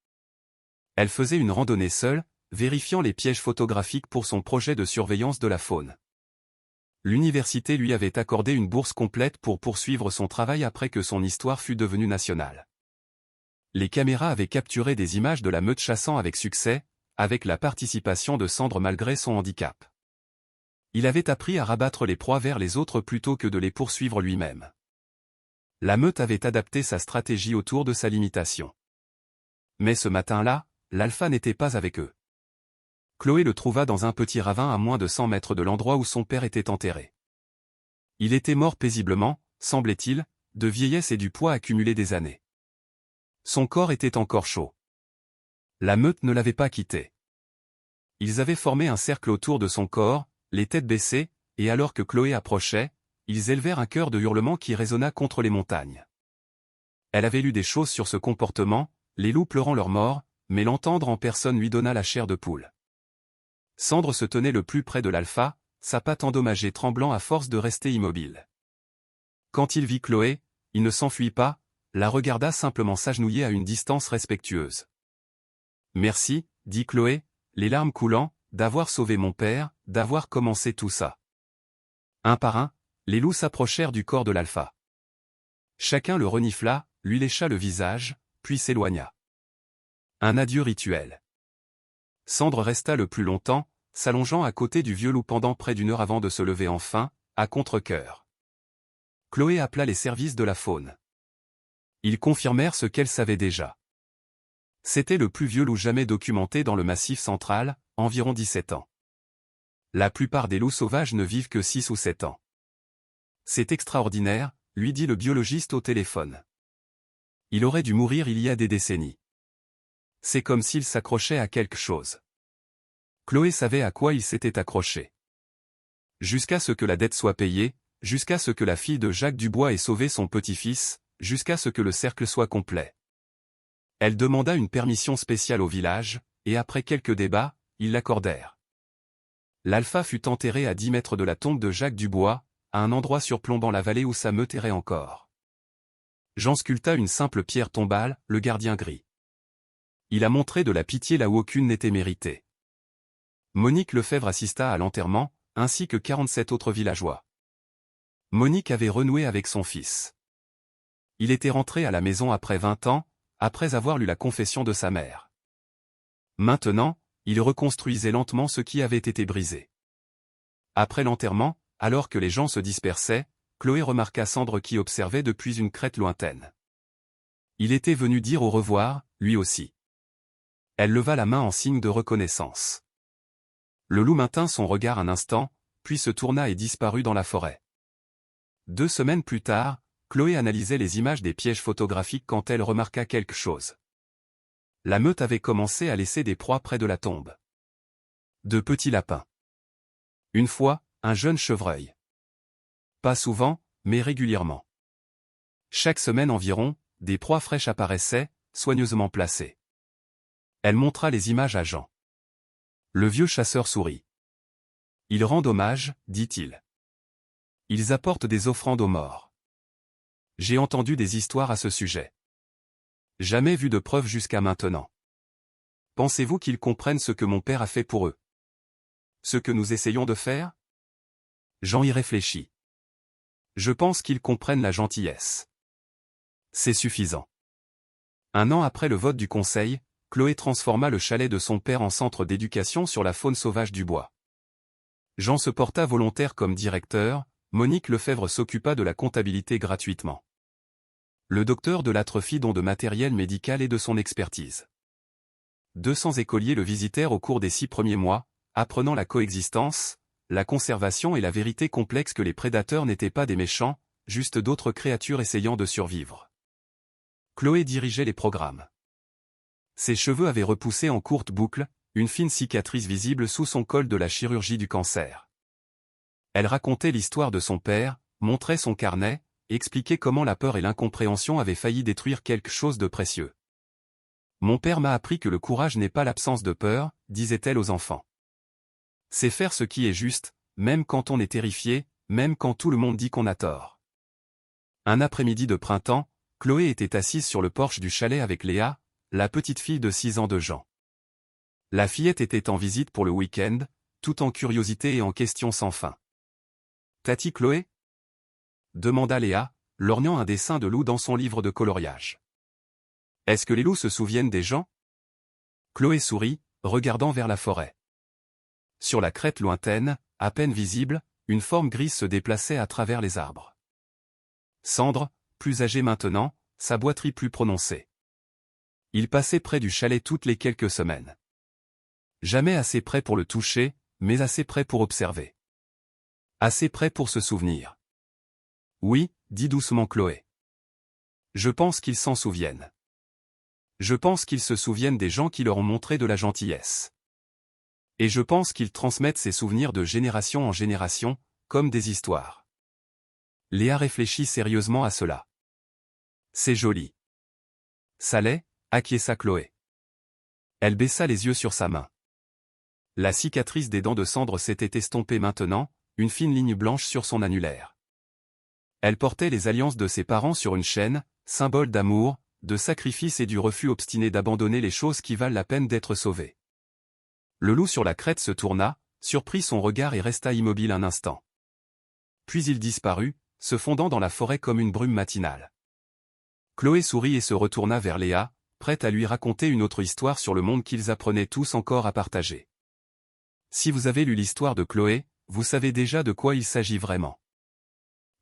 Elle faisait une randonnée seule, vérifiant les pièges photographiques pour son projet de surveillance de la faune. L'université lui avait accordé une bourse complète pour poursuivre son travail après que son histoire fût devenue nationale. Les caméras avaient capturé des images de la meute chassant avec succès, avec la participation de Sandre malgré son handicap. Il avait appris à rabattre les proies vers les autres plutôt que de les poursuivre lui-même. La meute avait adapté sa stratégie autour de sa limitation. Mais ce matin-là, l'alpha n'était pas avec eux. Chloé le trouva dans un petit ravin à moins de 100 mètres de l'endroit où son père était enterré. Il était mort paisiblement, semblait-il, de vieillesse et du poids accumulé des années. Son corps était encore chaud. La meute ne l'avait pas quitté. Ils avaient formé un cercle autour de son corps, les têtes baissées, et alors que Chloé approchait, ils élevèrent un chœur de hurlements qui résonna contre les montagnes. Elle avait lu des choses sur ce comportement, les loups pleurant leur mort, mais l'entendre en personne lui donna la chair de poule. Sandre se tenait le plus près de l'alpha, sa patte endommagée tremblant à force de rester immobile. Quand il vit Chloé, il ne s'enfuit pas, la regarda simplement s'agenouiller à une distance respectueuse. « Merci, dit Chloé, les larmes coulant, d'avoir sauvé mon père, d'avoir commencé tout ça. » Un par un, les loups s'approchèrent du corps de l'alpha. Chacun le renifla, lui lécha le visage, puis s'éloigna. Un adieu rituel. Sandre resta le plus longtemps, s'allongeant à côté du vieux loup pendant près d'1 heure avant de se lever enfin, à contre-cœur. Chloé appela les services de la faune. Ils confirmèrent ce qu'elle savait déjà. C'était le plus vieux loup jamais documenté dans le Massif central, environ 17 ans. La plupart des loups sauvages ne vivent que 6 ou 7 ans. C'est extraordinaire, lui dit le biologiste au téléphone. Il aurait dû mourir il y a des décennies. C'est comme s'il s'accrochait à quelque chose. Chloé savait à quoi il s'était accroché. Jusqu'à ce que la dette soit payée, jusqu'à ce que la fille de Jacques Dubois ait sauvé son petit-fils, jusqu'à ce que le cercle soit complet. Elle demanda une permission spéciale au village, et après quelques débats, ils l'accordèrent. L'alpha fut enterré à 10 mètres de la tombe de Jacques Dubois, à un endroit surplombant la vallée où sa meute errait encore. Jean sculpta une simple pierre tombale, le gardien gris. Il a montré de la pitié là où aucune n'était méritée. Monique Lefebvre assista à l'enterrement, ainsi que 47 autres villageois. Monique avait renoué avec son fils. Il était rentré à la maison après 20 ans, après avoir lu la confession de sa mère. Maintenant, il reconstruisait lentement ce qui avait été brisé. Après l'enterrement, alors que les gens se dispersaient, Chloé remarqua Sandre qui observait depuis une crête lointaine. Il était venu dire au revoir, lui aussi. Elle leva la main en signe de reconnaissance. Le loup maintint son regard un instant, puis se tourna et disparut dans la forêt. 2 semaines plus tard, Chloé analysait les images des pièges photographiques quand elle remarqua quelque chose. La meute avait commencé à laisser des proies près de la tombe. De petits lapins. Une fois, un jeune chevreuil. Pas souvent, mais régulièrement. Chaque semaine environ, des proies fraîches apparaissaient, soigneusement placées. Elle montra les images à Jean. Le vieux chasseur sourit. « Ils rendent hommage, dit-il. Ils apportent des offrandes aux morts. J'ai entendu des histoires à ce sujet. Jamais vu de preuves jusqu'à maintenant. Pensez-vous qu'ils comprennent ce que mon père a fait pour eux? Ce que nous essayons de faire? » Jean y réfléchit. Je pense qu'ils comprennent la gentillesse. C'est suffisant. 1 an après le vote du conseil, Chloé transforma le chalet de son père en centre d'éducation sur la faune sauvage du bois. Jean se porta volontaire comme directeur, Monique Lefebvre s'occupa de la comptabilité gratuitement. Le docteur de Lattre fit don de matériel médical et de son expertise. 200 écoliers le visitèrent au cours des 6 premiers mois, apprenant la coexistence, la conservation et la vérité complexe que les prédateurs n'étaient pas des méchants, juste d'autres créatures essayant de survivre. Chloé dirigeait les programmes. Ses cheveux avaient repoussé en courtes boucles, une fine cicatrice visible sous son col de la chirurgie du cancer. Elle racontait l'histoire de son père, montrait son carnet, et expliquait comment la peur et l'incompréhension avaient failli détruire quelque chose de précieux. « Mon père m'a appris que le courage n'est pas l'absence de peur, disait-elle aux enfants. C'est faire ce qui est juste, même quand on est terrifié, même quand tout le monde dit qu'on a tort. » Un après-midi de printemps, Chloé était assise sur le porche du chalet avec Léa, la petite fille de 6 ans de Jean. La fillette était en visite pour le week-end, tout en curiosité et en questions sans fin. « Tati Chloé ?» demanda Léa, lorgnant un dessin de loup dans son livre de coloriage. « Est-ce que les loups se souviennent des gens ?» Chloé sourit, regardant vers la forêt. Sur la crête lointaine, à peine visible, une forme grise se déplaçait à travers les arbres. Sandre, plus âgée maintenant, sa boiterie plus prononcée. Il passait près du chalet toutes les quelques semaines. Jamais assez près pour le toucher, mais assez près pour observer. Assez près pour se souvenir. Oui, dit doucement Chloé. Je pense qu'ils s'en souviennent. Je pense qu'ils se souviennent des gens qui leur ont montré de la gentillesse. Et je pense qu'ils transmettent ces souvenirs de génération en génération, comme des histoires. Léa réfléchit sérieusement à cela. C'est joli. Ça l'est, acquiesça Chloé. Elle baissa les yeux sur sa main. La cicatrice des dents de Sandre s'était estompée maintenant, une fine ligne blanche sur son annulaire. Elle portait les alliances de ses parents sur une chaîne, symbole d'amour, de sacrifice et du refus obstiné d'abandonner les choses qui valent la peine d'être sauvées. Le loup sur la crête se tourna, surprit son regard et resta immobile un instant. Puis il disparut, se fondant dans la forêt comme une brume matinale. Chloé sourit et se retourna vers Léa, prête à lui raconter une autre histoire sur le monde qu'ils apprenaient tous encore à partager. Si vous avez lu l'histoire de Chloé, vous savez déjà de quoi il s'agit vraiment.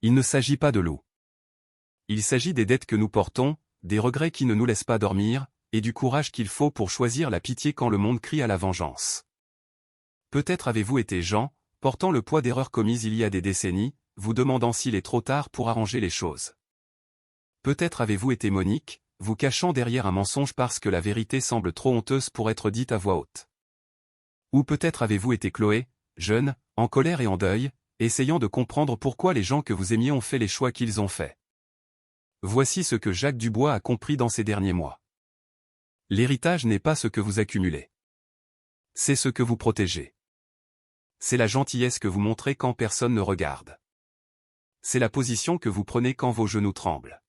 Il ne s'agit pas de loups. Il s'agit des dettes que nous portons, des regrets qui ne nous laissent pas dormir, et du courage qu'il faut pour choisir la pitié quand le monde crie à la vengeance. Peut-être avez-vous été Jean, portant le poids d'erreurs commises il y a des décennies, vous demandant s'il est trop tard pour arranger les choses. Peut-être avez-vous été Monique, vous cachant derrière un mensonge parce que la vérité semble trop honteuse pour être dite à voix haute. Ou peut-être avez-vous été Chloé, jeune, en colère et en deuil, essayant de comprendre pourquoi les gens que vous aimiez ont fait les choix qu'ils ont faits. Voici ce que Jacques Dubois a compris dans ces derniers mois. L'héritage n'est pas ce que vous accumulez. C'est ce que vous protégez. C'est la gentillesse que vous montrez quand personne ne regarde. C'est la position que vous prenez quand vos genoux tremblent.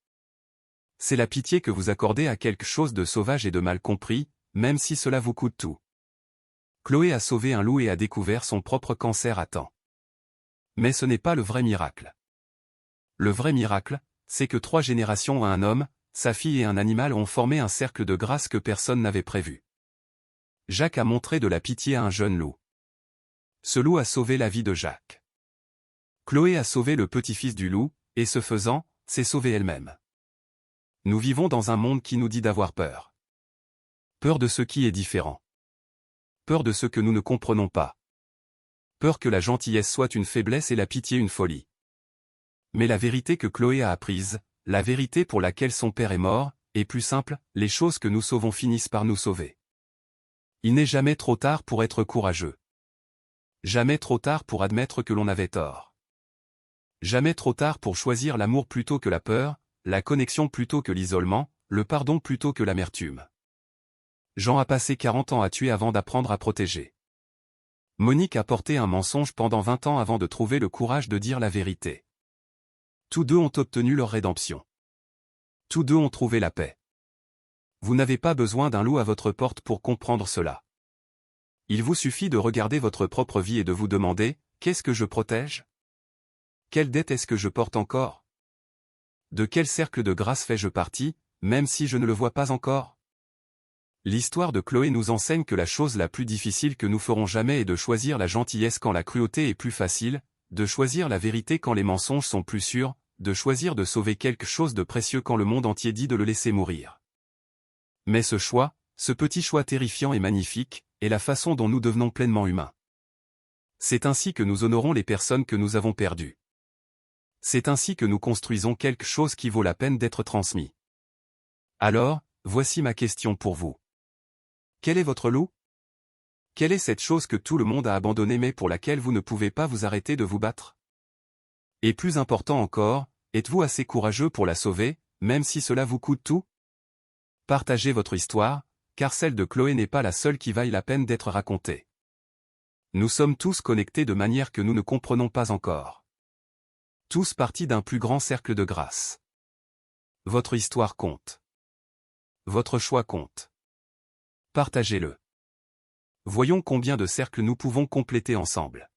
C'est la pitié que vous accordez à quelque chose de sauvage et de mal compris, même si cela vous coûte tout. Chloé a sauvé un loup et a découvert son propre cancer à temps. Mais ce n'est pas le vrai miracle. Le vrai miracle, c'est que 3 générations à un homme, sa fille et un animal ont formé un cercle de grâce que personne n'avait prévu. Jacques a montré de la pitié à un jeune loup. Ce loup a sauvé la vie de Jacques. Chloé a sauvé le petit-fils du loup, et ce faisant, s'est sauvée elle-même. Nous vivons dans un monde qui nous dit d'avoir peur. Peur de ce qui est différent. Peur de ce que nous ne comprenons pas. Peur que la gentillesse soit une faiblesse et la pitié une folie. Mais la vérité que Chloé a apprise, la vérité pour laquelle son père est mort, est plus simple, les choses que nous sauvons finissent par nous sauver. Il n'est jamais trop tard pour être courageux. Jamais trop tard pour admettre que l'on avait tort. Jamais trop tard pour choisir l'amour plutôt que la peur, la connexion plutôt que l'isolement, le pardon plutôt que l'amertume. Jean a passé 40 ans à tuer avant d'apprendre à protéger. Monique a porté un mensonge pendant 20 ans avant de trouver le courage de dire la vérité. Tous deux ont obtenu leur rédemption. Tous deux ont trouvé la paix. Vous n'avez pas besoin d'un loup à votre porte pour comprendre cela. Il vous suffit de regarder votre propre vie et de vous demander, qu'est-ce que je protège? Quelle dette est-ce que je porte encore? De quel cercle de grâce fais-je partie, même si je ne le vois pas encore? L'histoire de Chloé nous enseigne que la chose la plus difficile que nous ferons jamais est de choisir la gentillesse quand la cruauté est plus facile, de choisir la vérité quand les mensonges sont plus sûrs, de choisir de sauver quelque chose de précieux quand le monde entier dit de le laisser mourir. Mais ce choix, ce petit choix terrifiant et magnifique, est la façon dont nous devenons pleinement humains. C'est ainsi que nous honorons les personnes que nous avons perdues. C'est ainsi que nous construisons quelque chose qui vaut la peine d'être transmis. Alors, voici ma question pour vous. Quel est votre loup? Quelle est cette chose que tout le monde a abandonnée mais pour laquelle vous ne pouvez pas vous arrêter de vous battre? Et plus important encore, êtes-vous assez courageux pour la sauver, même si cela vous coûte tout? Partagez votre histoire, car celle de Chloé n'est pas la seule qui vaille la peine d'être racontée. Nous sommes tous connectés de manière que nous ne comprenons pas encore. Tous partis d'un plus grand cercle de grâce. Votre histoire compte. Votre choix compte. Partagez-le. Voyons combien de cercles nous pouvons compléter ensemble.